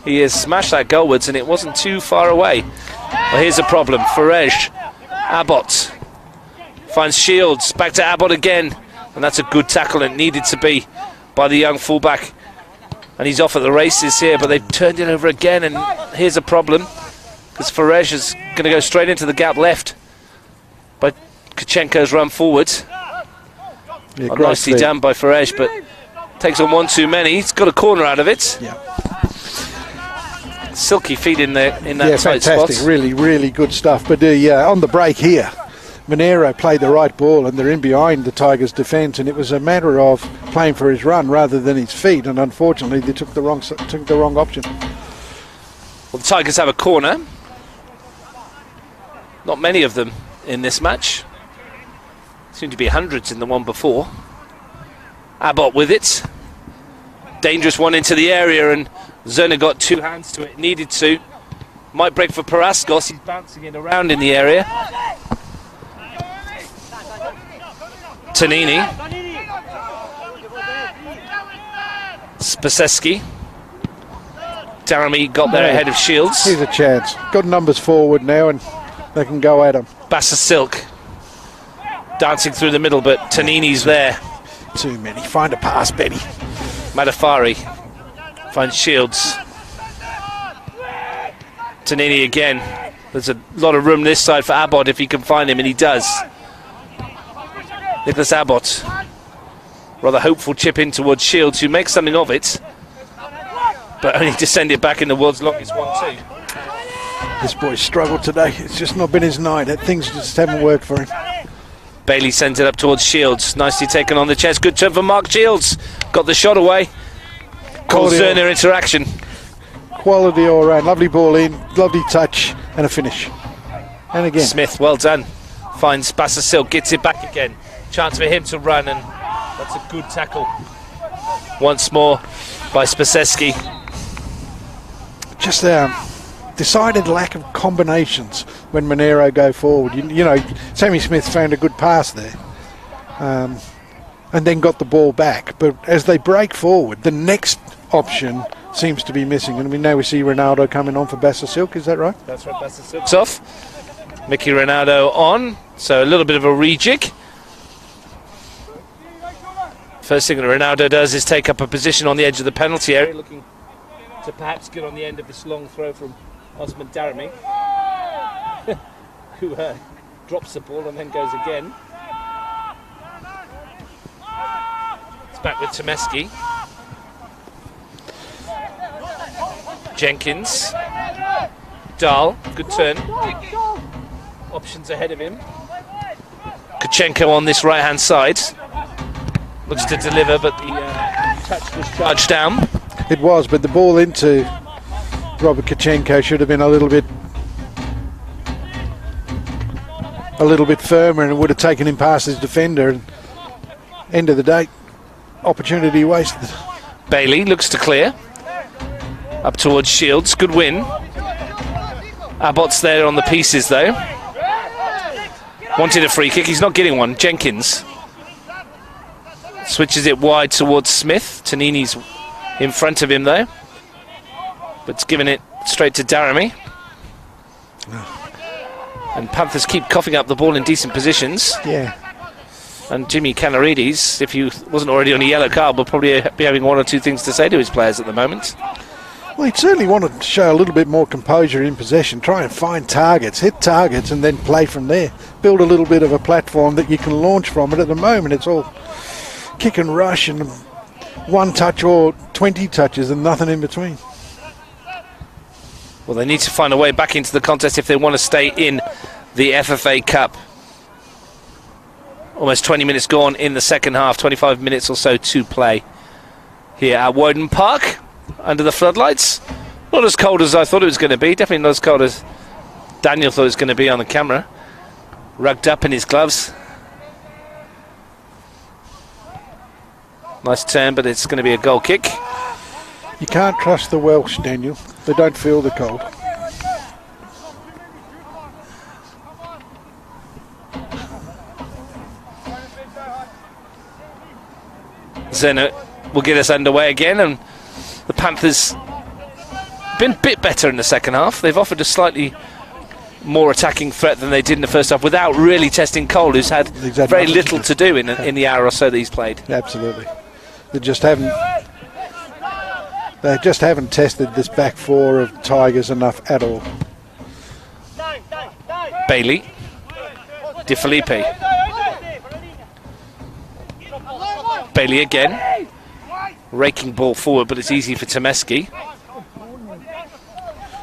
He has smashed that goalwards, and it wasn't too far away. Well, here's a problem. Farej, Abbott finds Shields, back to Abbott again, and that's a good tackle. It needed to be by the young fullback, and he's off at the races here, but they've turned it over again, and here's a problem, because Farej is going to go straight into the gap left by Kachenko's run forward. Yeah, nicely done by Farej, but takes on one too many. He's got a corner out of it. Yeah. Silky feet in that tight fantastic spot. Really, really good stuff. But on the break here, Monaro played the right ball, and they're in behind the Tigers' defence, and it was a matter of playing for his run rather than his feet, and unfortunately they took the wrong option. Well, the Tigers have a corner. Not many of them in this match. Seem to be hundreds in the one before. Abbott with it. Dangerous one into the area, and Zerner got 2 hands to it. Needed to. Might break for Paraskos. He's bouncing it around in the area. Tonini. Spaseski. Daramy got there ahead of Shields. Here's a chance. Got numbers forward now, and they can go at him. Bassa Silk dancing through the middle, but Tonini's there. Too many. Find a pass, Benny. Matafari finds Shields. Tonini again. There's a lot of room this side for Abbott if he can find him, and he does. Nicholas Abbott. Rather hopeful chip in towards Shields, who makes something of it, but only to send it back in the world's longest 1-2. This boy's struggled today. It's just not been his night. Things just haven't worked for him. Bailey sends it up towards Shields. Nicely taken on the chest. Good turn for Mark Shields. Got the shot away. Zerner interaction. Quality all round. Lovely ball in. Lovely touch. And a finish. And again. Smith, well done. Finds Bassa Silk. Gets it back again. Chance for him to run, and that's a good tackle. Once more by Spaseski. Just decided lack of combinations when Monaro go forward. You know, Sammy Smith found a good pass there, and then got the ball back. But as they break forward, the next option seems to be missing. And now we see Ronaldo coming on for Bassa Silk. Is that right? That's right. Bassa Silk's off. Mickey Ronaldo on. So a little bit of a rejig. First thing that Ronaldo does is take up a position on the edge of the penalty area, looking to perhaps get on the end of this long throw from Osman Daramy, who drops the ball and then goes again. It's back with Tomeski. Jenkins. Dahl, good turn. Options ahead of him. Kachenko on this right-hand side. Looks to deliver, but the touch was charged down. It was, but the ball into Robert Kachenko should have been a little bit firmer, and it would have taken him past his defender. And end of the day, opportunity wasted. Bailey looks to clear. Up towards Shields, good win. Abbott's there on the pieces though. Wanted a free kick, he's not getting one. Jenkins switches it wide towards Smith. Tonini's in front of him though, but it's given it straight to Daramy. And Panthers keep coughing up the ball in decent positions. Yeah. And Jimmy Canarides, if he wasn't already on a yellow card, will probably be having one or two things to say to his players at the moment. Well, he'd certainly want to show a little bit more composure in possession, try and find targets, hit targets, and then play from there. Build a little bit of a platform that you can launch from. But at the moment, it's all kick and rush and one touch or 20 touches and nothing in between. Well, they need to find a way back into the contest if they want to stay in the FFA Cup. Almost 20 minutes gone in the second half, 25 minutes or so to play here at Woden Park under the floodlights. Not as cold as I thought it was going to be, definitely not as cold as Daniel thought it was going to be on the camera. Rugged up in his gloves. Nice turn, but it's going to be a goal kick. You can't trust the Welsh, Daniel. They don't feel the cold. Zerner will get us underway again, and the Panthers been a bit better in the second half. They've offered a slightly more attacking threat than they did in the first half without really testing Cole, who's had very little to do in the hour or so that he's played. Absolutely. They just haven't tested this back four of Tigers enough at all. Bailey. De Felipe. Bailey again. Raking ball forward, but it's easy for Tomeski.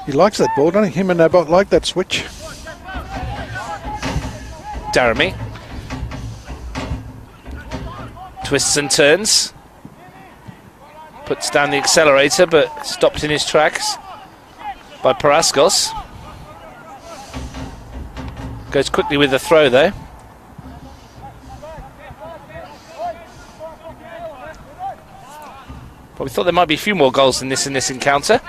He likes that ball, doesn't he? Him and Nabot like that switch. Daramy. Twists and turns. Puts down the accelerator, but stopped in his tracks by Paraskos. Goes quickly with the throw, though. But we thought there might be a few more goals than this in this encounter.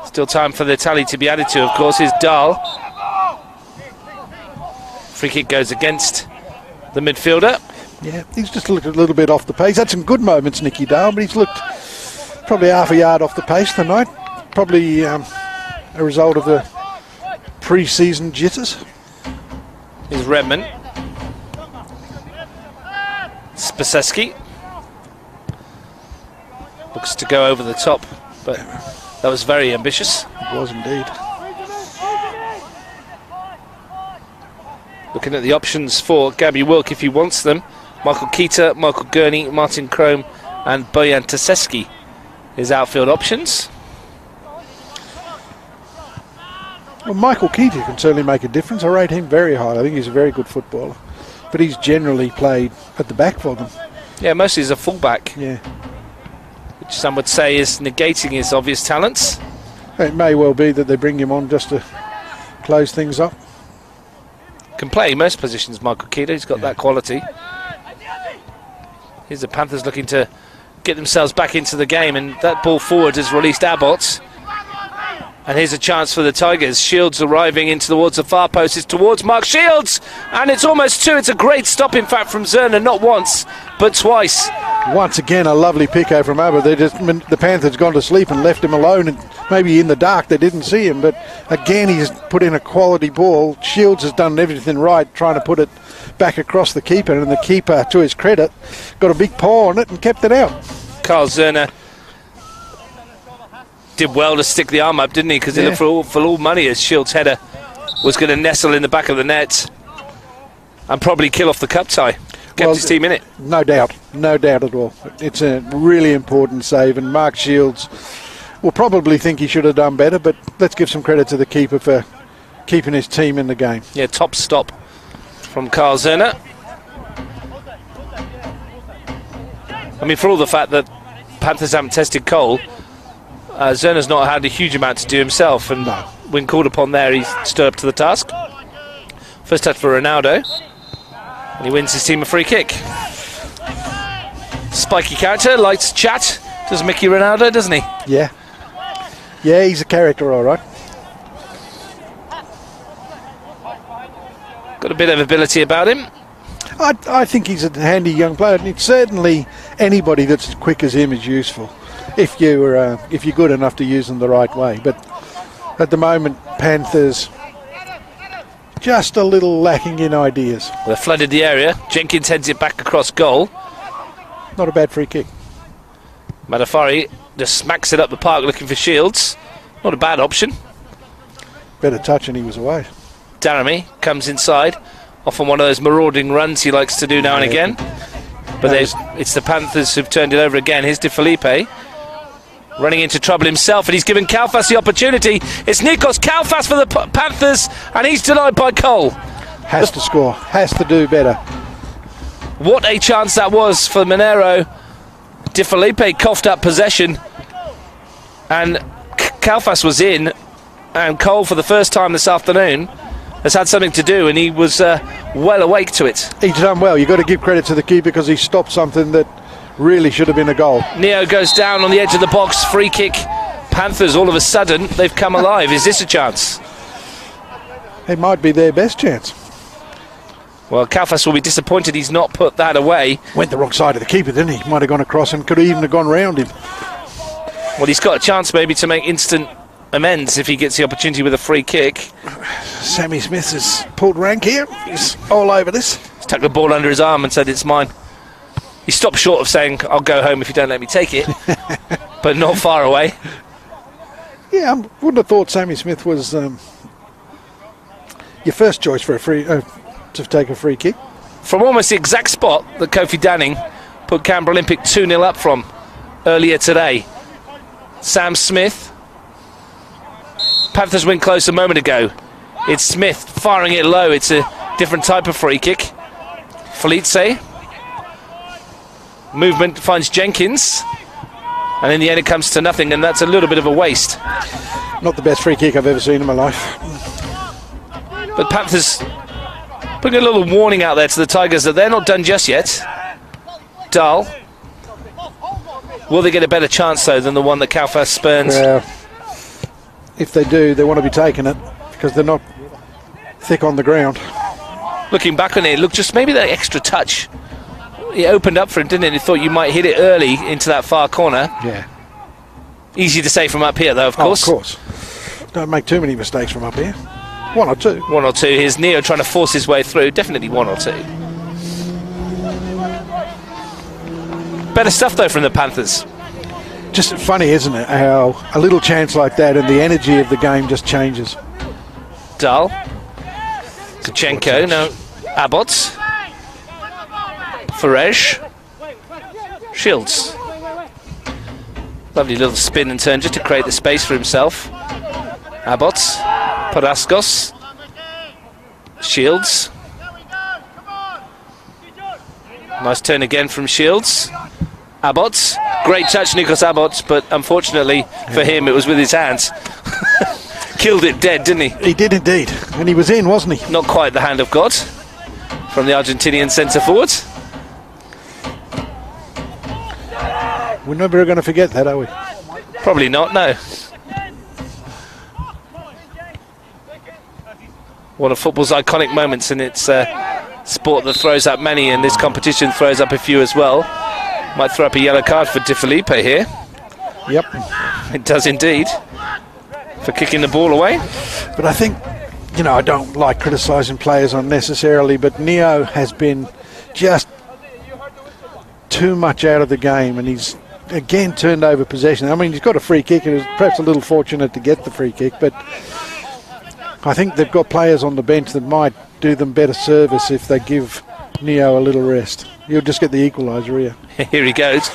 Still time for the tally to be added to, of course. Here's Dahl. Free kick goes against the midfielder. Yeah, he's just looked a little bit off the pace. Had some good moments, Nicky Dahl, but he's looked probably half a yard off the pace tonight. Probably a result of the pre-season jitters. Here's Redmond. Spaseski. Looks to go over the top, but that was very ambitious. It was indeed. Looking at the options for Gabby Wilk if he wants them. Michael Keita, Michael Gurney, Martin Crome and Bojan Taseski. His outfield options. Well, Michael Keita can certainly make a difference. I rate him very high. I think he's a very good footballer. But he's generally played at the back for them. Yeah, mostly as a fullback. Yeah. Which some would say is negating his obvious talents. It may well be that they bring him on just to close things up. Can play most positions, Michael Keita. He's got that quality. Here's the Panthers looking to get themselves back into the game, and that ball forward has released Abbott. And here's a chance for the Tigers. Shields arriving into towards the far post. It's towards Mark Shields, and it's almost two. It's a great stop, in fact, from Zerner, not once, but twice. Once again, a lovely pico from Abbott. The Panthers gone to sleep and left him alone, and maybe in the dark they didn't see him. But again, he's put in a quality ball. Shields has done everything right, trying to put it back across the keeper, and the keeper, to his credit, got a big paw on it and kept it out. Carl Zerner did well to stick the arm up, didn't he? Because he looked for all money as Shields' header was going to nestle in the back of the net and probably kill off the cup tie. Kept his team in it. No doubt at all. It's a really important save, and Mark Shields will probably think he should have done better, but let's give some credit to the keeper for keeping his team in the game. Yeah, top stop from Carl Zerner. I mean, for all the fact that Panthers haven't tested Cole, Zerner's not had a huge amount to do himself, and when called upon there, he stood up to the task. First touch for Ronaldo, and he wins his team a free kick. Spiky character, likes to chat. Does Mickey Ronaldo, doesn't he? Yeah, he's a character, all right. Got a bit of ability about him. I think he's a handy young player, and it's certainly anybody that's as quick as him is useful if you're good enough to use them the right way. But at the moment, Panthers just a little lacking in ideas. They flooded the area. Jenkins heads it back across goal. Not a bad free kick. Matafari just smacks it up the park looking for Shields. Not a bad option. Better touch and he was away. Daramy comes inside, off on one of those marauding runs he likes to do now and again. But it's the Panthers who've turned it over again. Here's De Felipe running into trouble himself, and he's given Kalfas the opportunity. It's Nikos Kalfas for the Panthers, and he's denied by Cole. Has to score, has to do better. What a chance that was for Monaro. De Felipe coughed up possession, and Kalfas was in, and Cole, for the first time this afternoon, has had something to do, and he was well awake to it. He's done well. You've got to give credit to the keeper because he stopped something that really should have been a goal. Neo goes down on the edge of the box, free kick. Panthers, all of a sudden, they've come alive. Is this a chance? It might be their best chance. Well, Kalfas will be disappointed he's not put that away. Went the wrong side of the keeper, didn't he? Might have gone across and could even have gone round him. Well, he's got a chance maybe to make instant amends if he gets the opportunity with a free kick. Sammy Smith has pulled rank here. He's all over this. He's tucked the ball under his arm and said, it's mine. He stopped short of saying, I'll go home if you don't let me take it. But not far away. Yeah, I wouldn't have thought Sammy Smith was your first choice for a free to take a free kick. From almost the exact spot that Kofi Danning put Canberra Olympic 2-0 up from earlier today. Sam Smith. Panthers win close a moment ago. It's Smith firing it low. It's a different type of free kick. Felice. Movement finds Jenkins. And in the end it comes to nothing, and that's a little bit of a waste. Not the best free kick I've ever seen in my life. But Panthers putting a little warning out there to the Tigers that they're not done just yet. Dahl. Will they get a better chance, though, than the one that Kalfas spurns? If they do, they want to be taking it because they're not thick on the ground. Looking back on it, look, just maybe that extra touch. It opened up for him, didn't it? He thought you might hit it early into that far corner. Yeah. Easy to say from up here, though, of course. Of course. Don't make too many mistakes from up here. One or two. One or two. Here's Neo trying to force his way through. Definitely one or two. Better stuff, though, from the Panthers. Just funny, isn't it, how a little chance like that and the energy of the game just changes. Dahl. Tkachenko. Now Abbott. Farej. Shields. Lovely little spin and turn just to create the space for himself. Abbott. Paraskos. Shields. Nice turn again from Shields. Abbott. Great touch, Nikos Abbott, but unfortunately for him it was with his hands. Killed it dead, didn't he? He did indeed. And he was in, wasn't he? Not quite the hand of God from the Argentinian centre forward. We're never going to forget that, are we? Probably not, no. One of football's iconic moments, and it's a sport that throws up many, and this competition throws up a few as well. Might throw up a yellow card for De Felipe here. Yep. It does indeed. For kicking the ball away. But I think, I don't like criticising players unnecessarily, but Neo has been just too much out of the game, and he's again turned over possession. I mean, he's got a free kick, and it was perhaps a little fortunate to get the free kick, but I think they've got players on the bench that might do them better service if they give Neo a little rest. He'll just get the equaliser here. Here he goes.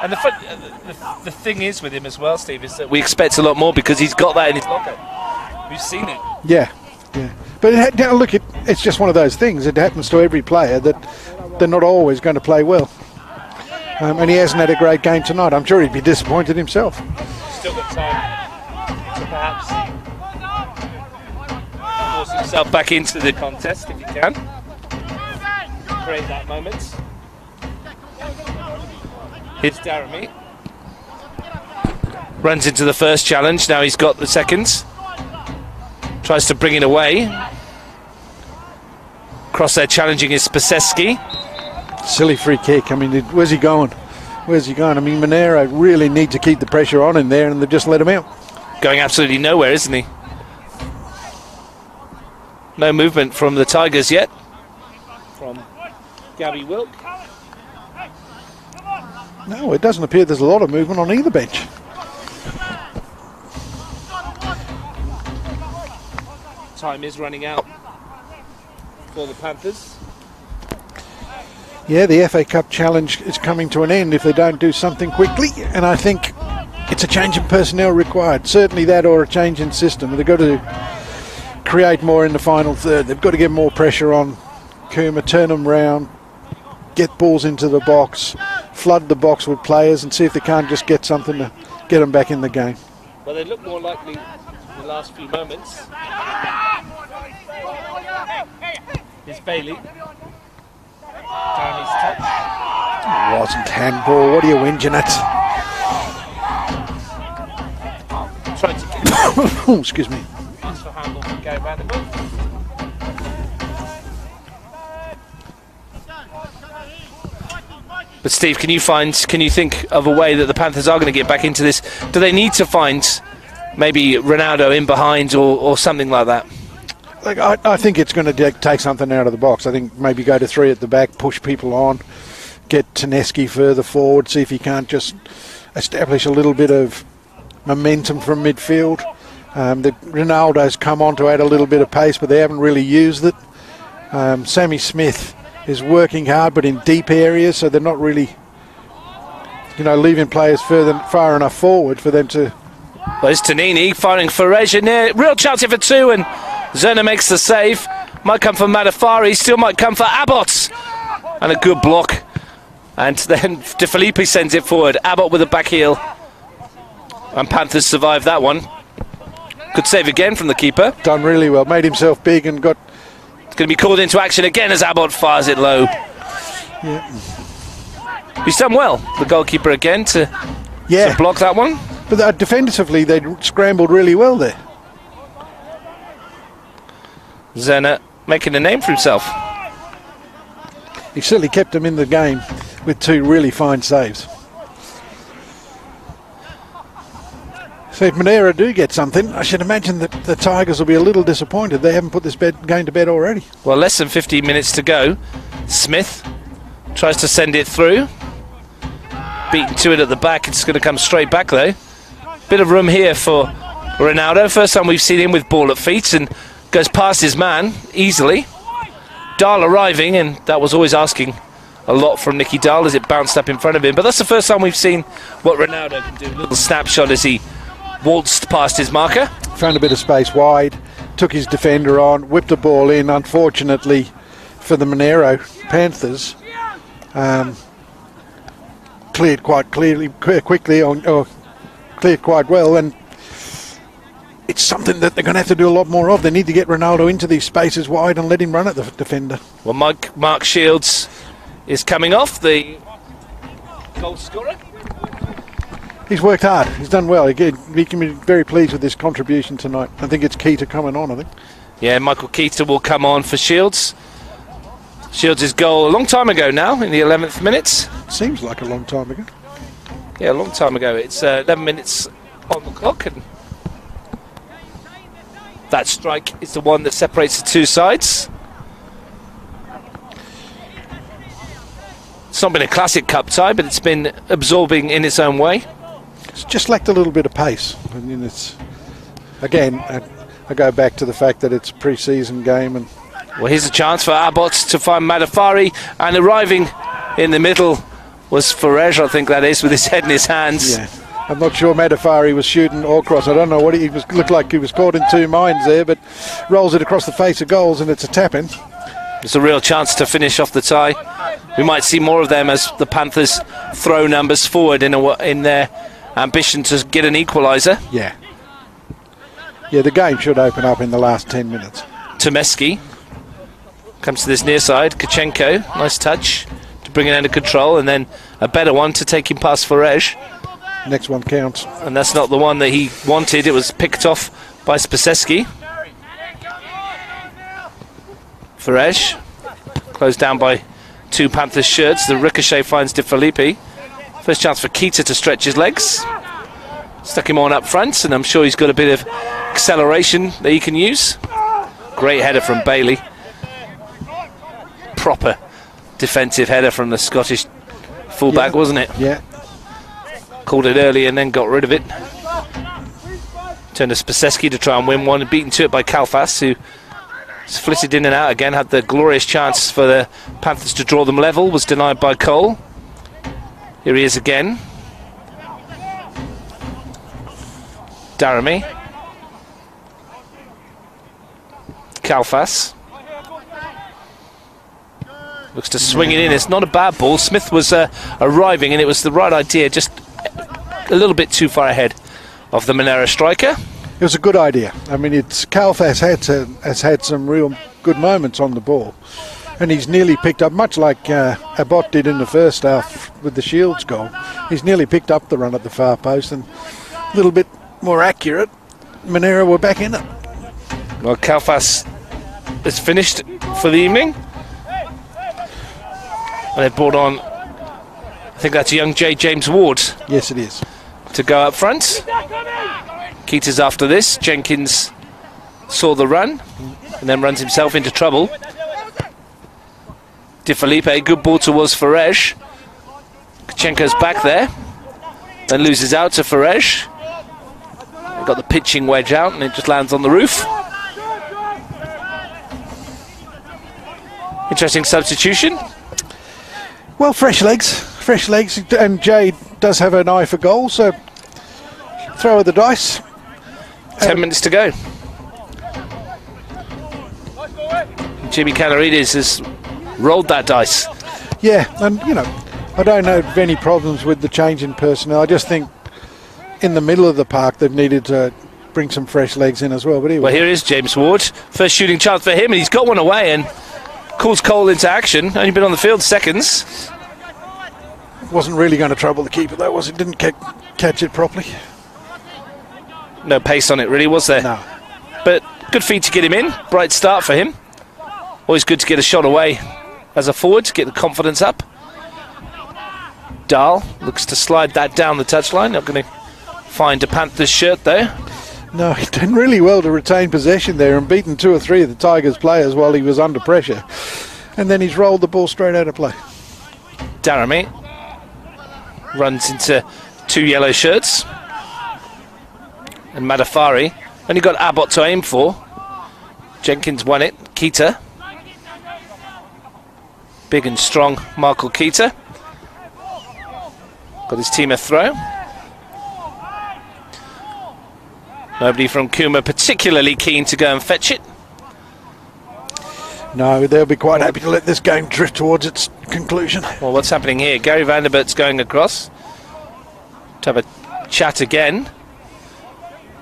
And the thing is with him as well, Steve, is that we expect a lot more because he's got that in his locker. We've seen it. Yeah. But look, it's just one of those things. It happens to every player that they're not always going to play well. And he hasn't had a great game tonight. I'm sure he'd be disappointed himself. Still got time to perhaps force himself back into the contest if he can. Create that moment. Here's Daramy. Runs into the first challenge. Now he's got the second. Tries to bring it away. Cross there challenging is Spaseski. Silly free kick. I mean, where's he going? I mean, Monaro really need to keep the pressure on him there, and they've just let him out. Going absolutely nowhere, isn't he? No movement from the Tigers yet. From Gabby Wilk. No, it doesn't appear there's a lot of movement on either bench. Time is running out for the Panthers. Yeah, the FA Cup challenge is coming to an end if they don't do something quickly, and I think it's a change in personnel required. Certainly that, or a change in system. They've got to create more in the final third. They've got to get more pressure on Kuma, turn them round, get balls into the box, flood the box with players, and see if they can't just get something to get them back in the game. Well, they look more likely in the last few moments. It's Bailey. Jeremy's touch. It wasn't handball. What are you whinging at? Trying to get Oh, excuse me. pass for handball from Gary Vanderbilt. But Steve, can you think of a way that the Panthers are going to get back into this? Do they need to find maybe Ronaldo in behind or something like that? Like, I think it's going to take something out of the box. I think maybe go to 3 at the back, push people on, get Taneski further forward, see if he can't just establish a little bit of momentum from midfield. Ronaldo's come on to add a little bit of pace, but they haven't really used it. Sammy Smith is working hard, but in deep areas, so they're not really, leaving players far enough forward for them to. Well, it's Tanini firing for Reg in there. Real chance here for 2, and Zerner makes the save. Might come for Madafari, still might come for Abbott. And a good block. And then De Filippi sends it forward. Abbott with a back heel. And Panthers survive that one. Good save again from the keeper. Done really well. Made himself big and got. It's going to be called into action again as Abbott fires it low. Yeah. He's done well, the goalkeeper again, to block that one. But defensively, they scrambled really well there. Zerner making a name for himself. He certainly kept them in the game with 2 really fine saves. So if Monaro do get something, I should imagine that the Tigers will be a little disappointed. They haven't put this game to bed already. Well, less than 15 minutes to go. Smith tries to send it through. Beaten to it at the back. It's going to come straight back, though. Bit of room here for Ronaldo. First time we've seen him with ball at feet, and goes past his man easily. Dahl arriving, and that was always asking a lot from Nicky Dahl as it bounced up in front of him. But that's the first time we've seen what Ronaldo can do. A little snapshot as he waltzed past his marker. Found a bit of space wide, took his defender on, whipped the ball in. Unfortunately for the Monaro Panthers, cleared quite quickly, or cleared quite well, and it's something that they're going to have to do a lot more of. They need to get Ronaldo into these spaces wide and let him run at the defender. Well, Mark Shields is coming off, the goal scorer. He's worked hard. He's done well. He can be very pleased with his contribution tonight. I think it's Keita coming on, I think. Yeah, Michael Keita will come on for Shields. Shields' goal a long time ago now, in the 11th minute. Seems like a long time ago. Yeah, a long time ago. It's 11 minutes on the clock, and that strike is the one that separates the 2 sides. It's not been a classic cup tie, but it's been absorbing in its own way. It's just lacked a little bit of pace. I mean, it's again, I go back to the fact that it's a pre-season game, and well, here's a chance for Abbott to find Madafari, and arriving in the middle was Farej, I think that is, with his head in his hands. Yeah, I'm not sure Madafari was shooting or cross. I don't know what looked like. He was caught in 2 minds there, but rolls it across the face of goals, and it's a tap-in. It's a real chance to finish off the tie. We might see more of them as the Panthers throw numbers forward in their ambition to get an equaliser. Yeah, the game should open up in the last 10 minutes. Tomeski comes to this near side. Kachenko, nice touch to bring it under control, and then a better one to take him past Farej. Next one counts. And that's not the one that he wanted. It was picked off by Spaseski. Farej, closed down by 2 Panthers shirts. The ricochet finds De Filippi. First chance for Keita to stretch his legs. Stuck him on up front, and I'm sure he's got a bit of acceleration that he can use. Great header from Bailey. Proper defensive header from the Scottish fullback, wasn't it? Yeah, Called it early and then got rid of it. Turned to Spaseski to try and win one, and beaten to it by Kalfas, who flitted in and out again. Had the glorious chance for the Panthers to draw them level, was denied by Cole. Here he is again. Daramy. Kalfas. Looks to swing it in. It's not a bad ball. Smith was arriving, and it was the right idea, just a little bit too far ahead of the Monaro striker. It was a good idea. I mean, Kalfas has had some real good moments on the ball, and he's nearly picked up, much like Abbott did in the first half with the Shields goal. He's nearly picked up the run at the far post, and a little bit more accurate. Monaro were back in it. Well, Kalfas is finished for the evening. And they've brought on, I think that's young James Ward. Yes, it is. To go up front. Keita's after this. Jenkins saw the run and then runs himself into trouble. De Felipe, good ball towards Farej. Kachenko's back there. Then loses out to Farej. Got the pitching wedge out and it just lands on the roof. Interesting substitution. Well, fresh legs, and Jay does have an eye for goal, so throw of the dice. 10 minutes to go. Jimmy Canaridis has rolled that dice. Yeah, and you know, I don't have any problems with the change in personnel. I just think in the middle of the park they've needed to bring some fresh legs in as well. But anyway. Well, here is James Ward. First shooting chance for him, and he's got one away and calls Cole into action. Only been on the field seconds. Wasn't really going to trouble the keeper, though, was it? Didn't catch it properly. No pace on it, really, was there? No. But good feed to get him in. Bright start for him. Always good to get a shot away as a forward, to get the confidence up. Dahl looks to slide that down the touchline. Not going to find a Panthers shirt, though. No, he did really well to retain possession there and beaten 2 or 3 of the Tigers players while he was under pressure. And then he's rolled the ball straight out of play. Daramy runs into 2 yellow shirts. And Madafari only got Abbott to aim for. Jenkins won it. Keita. Big and strong Michael Keita. Got his team a throw. Nobody from Kuma particularly keen to go and fetch it. No, they'll be quite happy to let this game drift towards its conclusion. Well, what's happening here? Gary Vanderbert's going across to have a chat again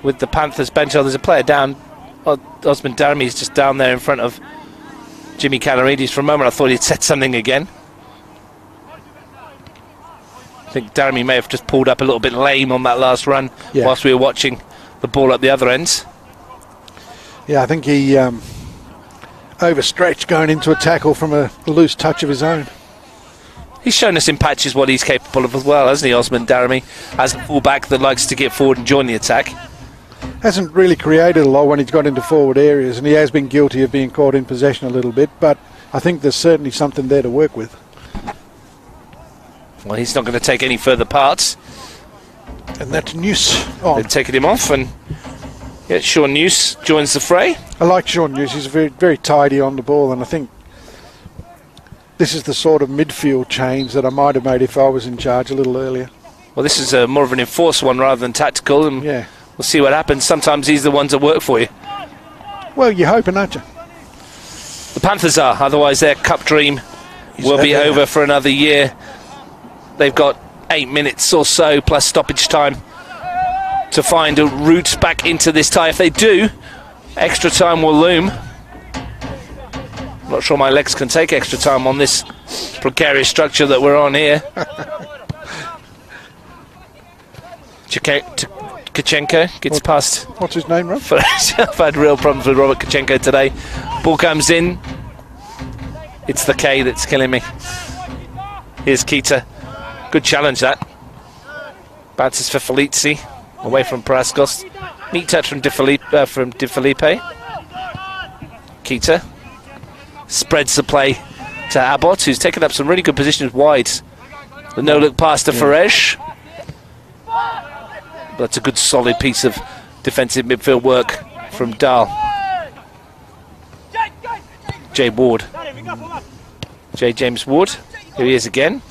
with the Panthers bench. Oh, there's a player down. Osman Daramy's just down there in front of Jimmy Canaridis. For a moment I thought he'd said something again. I think Daramy may have just pulled up a little bit lame on that last run whilst we were watching the ball at the other end. Yeah, I think he overstretched going into a tackle from a loose touch of his own. He's shown us in patches what he's capable of as well, hasn't he, Osman Daramy, as a fullback that likes to get forward and join the attack. Hasn't really created a lot when he's got into forward areas, and he has been guilty of being caught in possession a little bit, but I think there's certainly something there to work with. Well, he's not going to take any further parts. And that's News on. They've taken him off, and Sean News joins the fray. I like Sean News. He's very, very tidy on the ball, and I think this is the sort of midfield change that I might have made if I was in charge a little earlier. Well, this is more of an enforced one rather than tactical, and yeah, we'll see what happens. Sometimes he's the ones that work for you. Well, you're hoping, aren't you? The Panthers are, otherwise their cup dream will be over for another year. They've got 8 minutes or so plus stoppage time to find a route back into this tie. If they do, extra time will loom. Not sure my legs can take extra time on this precarious structure that we're on here. Kachenko gets past. What's his name, Rob? I've had real problems with Robert Kachenko today. Ball comes in. It's the K that's killing me. Here's Keita. Good challenge, that. Bounces for Felici. Away from Praskos. Neat touch from De Felipe. Keita spreads the play to Abbott, who's taken up some really good positions wide. The no-look pass to Farej. That's a good solid piece of defensive midfield work from Dahl. Jay Ward. J. James Ward. Here he is again.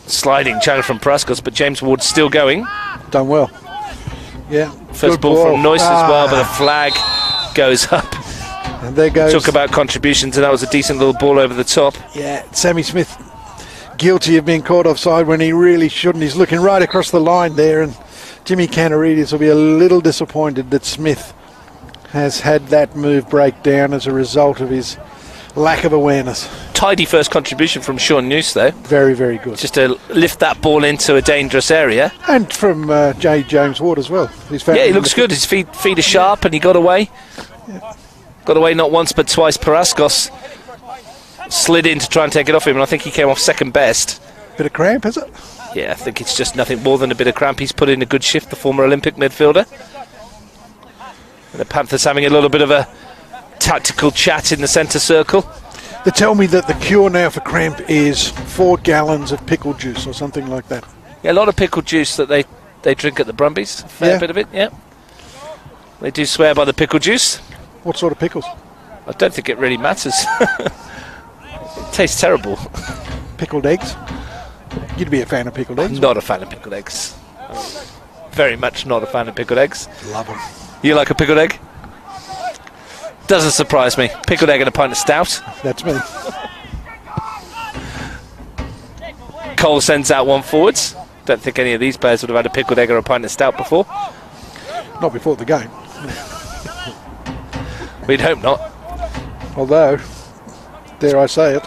Sliding challenge from Paraskos, but James Ward's still going. Done well. Yeah. First ball from Noyce as well, but the flag goes up. And there goes. Talk about contributions, and that was a decent little ball over the top. Yeah, Sammy Smith guilty of being caught offside when he really shouldn't. He's looking right across the line there, and Jimmy Canaridis will be a little disappointed that Smith has had that move break down as a result of his lack of awareness. Tidy first contribution from Sean Noose, though. Very, very good. Just to lift that ball into a dangerous area. And from J. James Ward as well. Yeah, he looks good. His feet are sharp, and he got away. Yeah. Got away not once but twice. Paraskos slid in to try and take it off him, and I think he came off second best. Bit of cramp, is it? Yeah, I think it's just nothing more than a bit of cramp. He's put in a good shift, the former Olympic midfielder. And the Panthers having a little bit of a tactical chat in the centre circle. They tell me that the cure now for cramp is 4 gallons of pickle juice or something like that. Yeah, a lot of pickle juice that they drink at the Brumbies. A fair bit of it, yeah. They do swear by the pickle juice. What sort of pickles? I don't think it really matters. It tastes terrible. Pickled eggs? You'd be a fan of pickled eggs? Not a fan of pickled eggs. Very much not a fan of pickled eggs. Love them. You like a pickled egg? Doesn't surprise me. Pickled egg and a pint of stout. That's me. Cole sends out one forwards. Don't think any of these players would have had a pickled egg or a pint of stout before. Not before the game. We'd hope not. Although, dare I say it,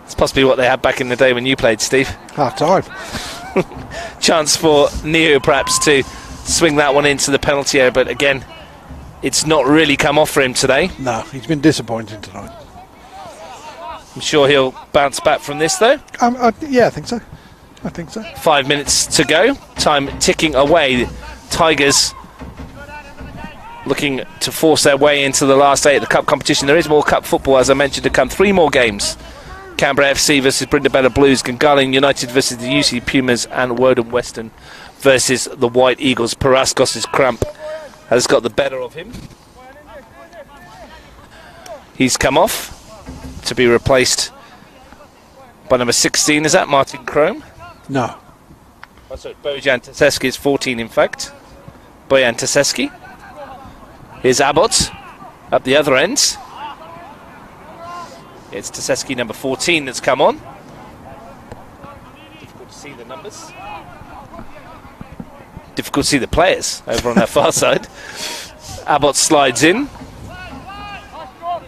it's possibly what they had back in the day when you played, Steve. Half time. Chance for Neo perhaps to swing that one into the penalty area, but again, it's not really come off for him today. No, he's been disappointing tonight. I'm sure he'll bounce back from this, though. Yeah, I think so. 5 minutes to go. Time ticking away. Tigers looking to force their way into the last 8 of the Cup competition. There is more Cup football, as I mentioned, to come. 3 more games. Canberra FC versus Brindabella Blues, Gungahlin United versus the UC Pumas, and Woden Western versus the White Eagles. Paraskos' cramp has got the better of him. He's come off to be replaced by number 16. Is that Martin Crome? No. Oh, sorry, Bojan Taseski is 14, in fact. Bojan Taseski. Here's Abbott up the other end. It's Taseski, number 14, that's come on. Difficult to see the numbers. Difficult to see the players over on that far side. Abbott slides in.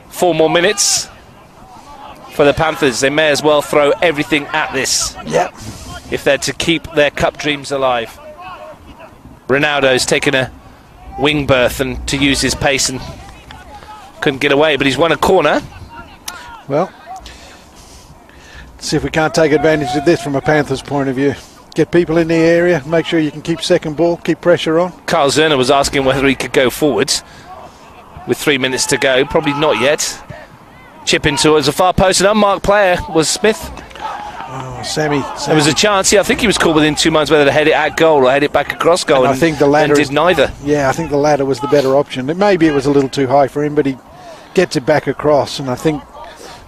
4 more minutes for the Panthers. They may as well throw everything at this. Yep. If they're to keep their cup dreams alive. Ronaldo's taken a wing berth and to use his pace and couldn't get away, but he's won a corner. Well, let's see if we can't take advantage of this from a Panthers point of view. Get people in the area, make sure you can keep second ball, keep pressure on. Carl Zerner was asking whether he could go forwards with 3 minutes to go. Probably not yet. Chip in towards the far post. An unmarked player was Smith. Oh, Sammy. There was a chance. Yeah, I think he was called within 2 minds whether to head it at goal or head it back across goal. And I think the latter did neither. Yeah, I think the latter was the better option. Maybe it was a little too high for him, but he gets it back across, and I think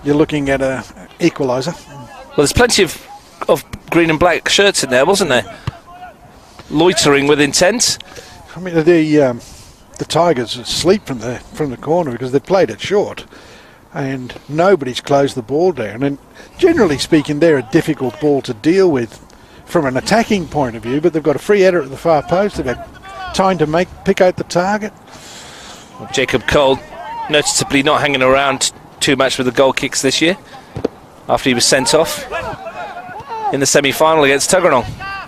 you're looking at a equaliser. Well, there's plenty of green and black shirts in there, wasn't there? Loitering with intent. I mean, the Tigers sleep from the corner because they've played it short, and nobody's closed the ball down. And generally speaking, they're a difficult ball to deal with from an attacking point of view. But they've got a free header at the far post. They've had time to pick out the target. Well, Jacob Cole noticeably not hanging around too much with the goal kicks this year after he was sent off in the semi-final against Tuggeranong.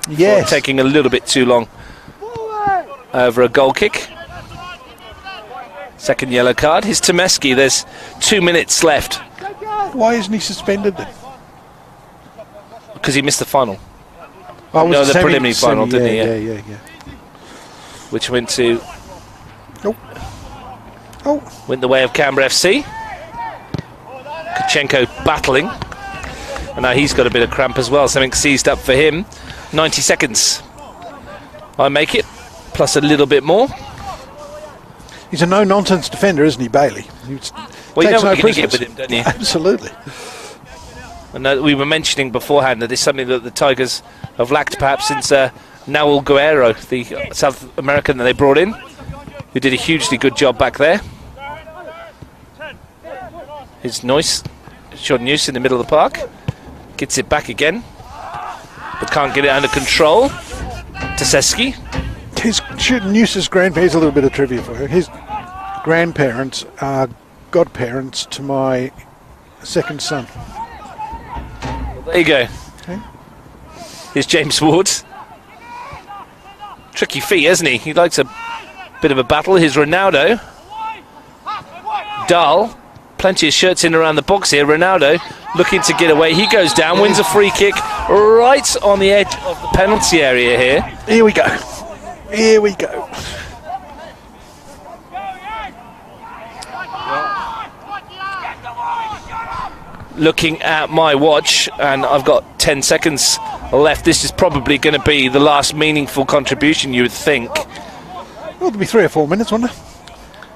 Yes. Taking a little bit too long over a goal kick. Second yellow card. Here's Tomeski. There's 2 minutes left. Why isn't he suspended then? Because he missed the final. Oh, no, the preliminary final, didn't he? Yeah. Which went to... Oh. Went the way of Canberra FC. Kachenko battling. And now he's got a bit of cramp as well. Something seized up for him. 90 seconds I make it, plus a little bit more. He's a no-nonsense defender, isn't he, Bailey? Well, you know what you're going to get with him, don't you? Absolutely. And we were mentioning beforehand that it's something that the Tigers have lacked perhaps since Nahuel Guerrero, the South American that they brought in, who did a hugely good job back there. Here's Noyce, short News in the middle of the park. Gets it back again, but can't get it under control. Taseski. His News's grandparents, a little bit of trivia for you. His grandparents are godparents to my second son. There you go. Okay. Here's James Ward. Tricky feet, isn't he? He likes a bit of a battle. Here's Ronaldo. Dahl. Plenty of shirts in around the box here. Ronaldo looking to get away. He goes down, wins a free kick right on the edge of the penalty area here. Here we go. Here we go. Looking at my watch, and I've got 10 seconds left. This is probably going to be the last meaningful contribution, you would think. Well, there'll be 3 or 4 minutes, won't there?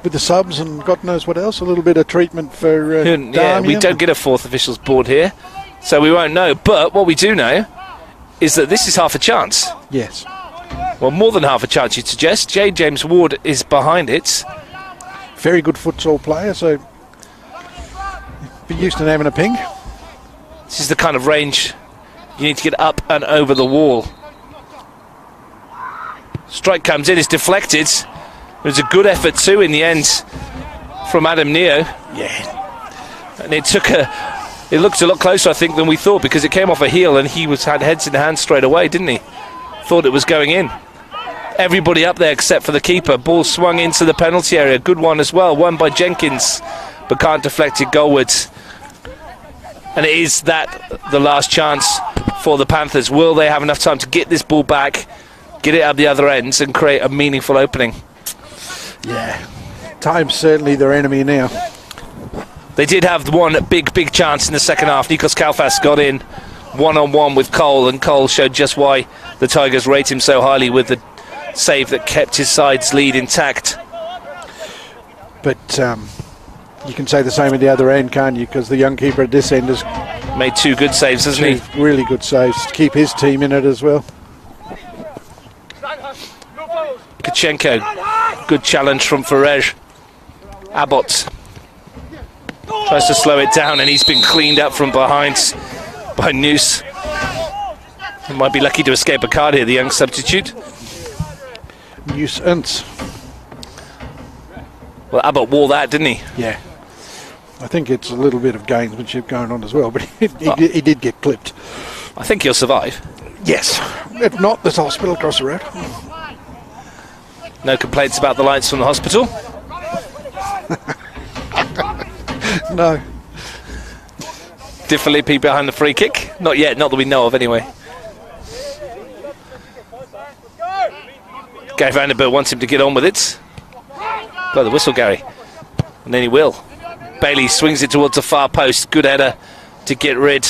With the subs and God knows what else. A little bit of treatment for yeah, we don't get a fourth officials board here, so we won't know. But what we do know is that this is half a chance. Yes. Well, more than half a chance, you'd suggest. James Ward is behind it. Very good futsal player, so be used to having a ping. This is the kind of range you need to get up and over the wall. Strike comes in, it's deflected. It was a good effort too in the end from Adam Neo. Yeah. And it looked a lot closer, I think, than we thought, because it came off a heel and he had heads in the hands straight away, didn't he? Thought it was going in. Everybody up there except for the keeper. Ball swung into the penalty area. Good one as well. Won by Jenkins, but can't deflect it goalwards. And it is that the last chance for the Panthers. Will they have enough time to get this ball back, get it up the other ends, and create a meaningful opening? Yeah. Time's certainly their enemy now. They did have one big chance in the second half. Nikos Kalfas got in one-on-one with Cole, and Cole showed just why the Tigers rate him so highly with the save that kept his side's lead intact. But you can say the same at the other end, can't you? Because the young keeper at this end has made 2 good saves, hasn't he? Really good saves to keep his team in it as well. Kachenko, good challenge from Ferej. Abbott tries to slow it down, and he's been cleaned up from behind by Noose. He might be lucky to escape a card here, the young substitute. Nuisance. Well, Abbott wore that, didn't he? Yeah. I think it's a little bit of gamesmanship going on as well, but he did get clipped. I think he'll survive. Yes. If not, there's a hospital across the road. No complaints about the lights from the hospital? No. Di Filippi behind the free kick? Not yet, not that we know of anyway. Gary Vanderbilt wants him to get on with it. Blow the whistle, Gary. And then he will. Bailey swings it towards the far post. Good header to get rid.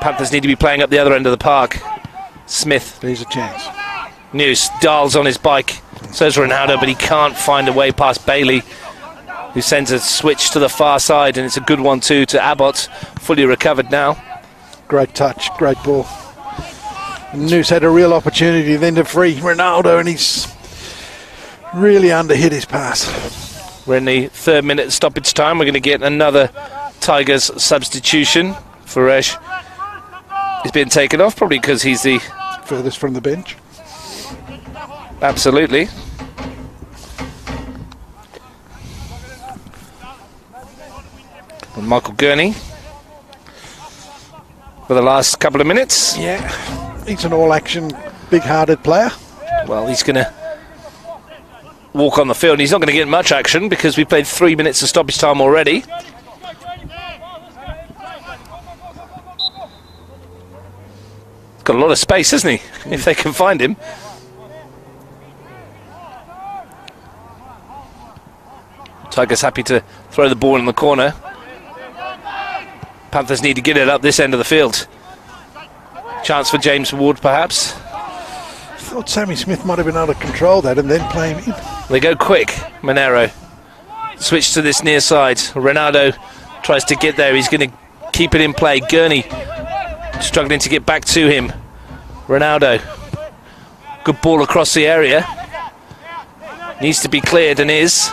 Panthers need to be playing up the other end of the park. Smith. There's a chance. News. Dahl's on his bike. So's Ronaldo, but he can't find a way past Bailey, who sends a switch to the far side, and it's a good one too to Abbott. Fully recovered now. Great touch, great ball. Noose had a real opportunity then to free Ronaldo, and he's really underhit his pass. We're in the 3rd minute stoppage time. We're going to get another Tigers substitution. Ferej is being taken off, probably because he's the furthest from the bench. Absolutely. And Michael Gurney for the last couple of minutes. Yeah, he's an all-action, big-hearted player. Well, he's going to walk on the field. He's not going to get much action because we played 3 minutes of stoppage time already. He's got a lot of space, hasn't he? If they can find him. Tigers happy to throw the ball in the corner. Panthers need to get it up this end of the field. Chance for James Ward, perhaps. thought Sammy Smith might have been able to control that and then play him in. They go quick, Monaro. Switch to this near side. Ronaldo tries to get there. He's going to keep it in play. Gurney struggling to get back to him. Ronaldo. Good ball across the area. Needs to be cleared and is.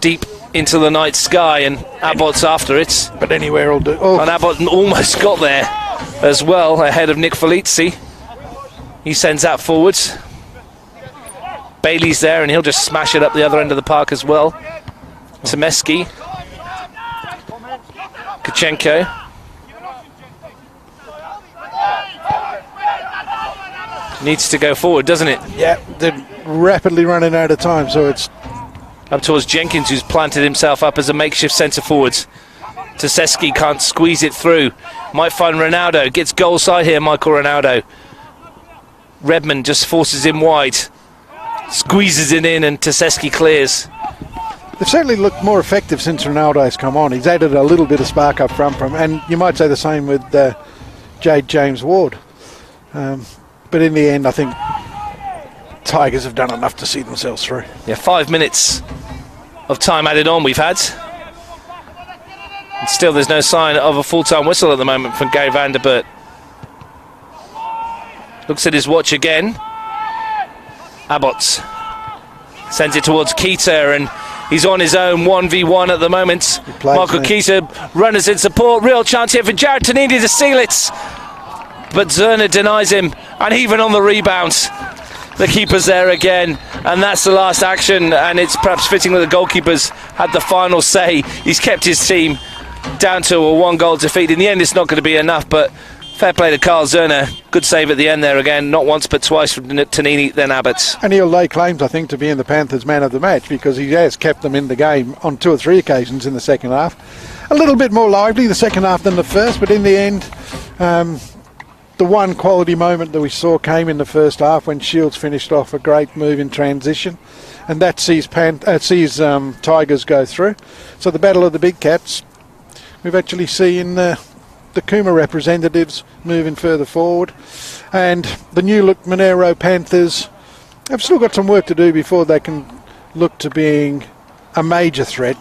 Deep into the night sky, and Abbott's after it. But anywhere will do. Oh. And Abbott almost got there as well, ahead of Nick Felici. He sends that forwards. Bailey's there, and he'll just smash it up the other end of the park as well. Temeski. Kachenko. Needs to go forward, doesn't it? Yeah, they're rapidly running out of time, so it's up towards Jenkins, who's planted himself up as a makeshift centre forwards. Teseski can't squeeze it through. Might find Ronaldo. Gets goal side here, Michael Ronaldo. Redmond just forces him wide. Squeezes it in, and Teseski clears. They've certainly looked more effective since Ronaldo's come on. He's added a little bit of spark up front from, and you might say the same with Jade James Ward. But in the end, I think Tigers have done enough to see themselves through. Yeah, 5 minutes of time added on we've had. And still there's no sign of a full-time whistle at the moment from Gary Vanderbert. Looks at his watch again. Abbott sends it towards Keita, and he's on his own 1v1 at the moment. Michael Keita, runners in support. Real chance here for Jared Tanini to seal it. But Zerner denies him, and even on the rebound, the keeper's there again, and that's the last action, and it's perhaps fitting that the goalkeeper's had the final say. He's kept his team down to a 1-goal defeat. In the end, it's not going to be enough, but fair play to Carl Zerner. Good save at the end there again, not once but twice from Tanini, then Abbott. And he'll lay claims, I think, to being the Panthers' man of the match, because he has kept them in the game on 2 or 3 occasions in the second half. A little bit more lively the second half than the first, but in the end, the one quality moment that we saw came in the first half when Shields finished off a great move in transition, and that sees Tigers go through. So the battle of the big cats, we've actually seen the Cooma representatives moving further forward, and the new look Monaro Panthers have still got some work to do before they can look to being a major threat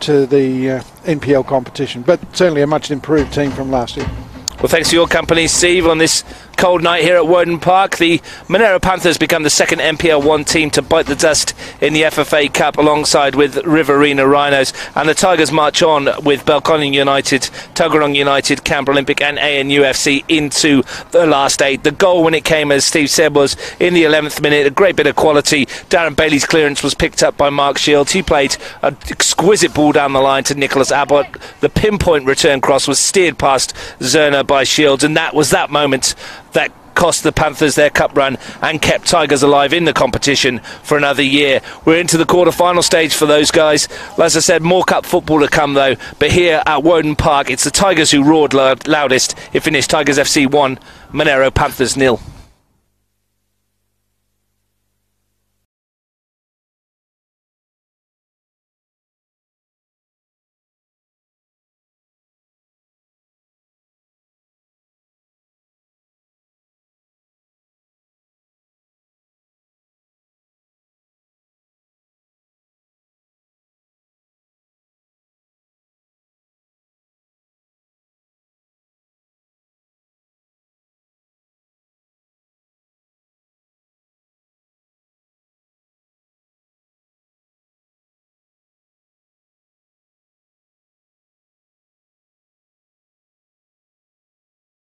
to the NPL competition, but certainly a much improved team from last year. Well, thanks for your company, Steve, on this cold night here at Woden Park. The Monaro Panthers become the second NPL 1 team to bite the dust in the FFA Cup alongside with Riverina Rhinos. And the Tigers march on with Belconnen United, Tuggeranong United, Canberra Olympic and ANUFC into the last 8. The goal when it came, as Steve said, was in the 11th minute. A great bit of quality. Darren Bailey's clearance was picked up by Mark Shields. He played an exquisite ball down the line to Nicholas Abbott. The pinpoint return cross was steered past Zerner by Shields, and that was that moment that cost the Panthers their cup run and kept Tigers alive in the competition for another year. We're into the quarter-final stage for those guys. As I said, more cup football to come though, but here at Woden Park, it's the Tigers who roared loudest. It finished Tigers FC 1, Monaro Panthers 0.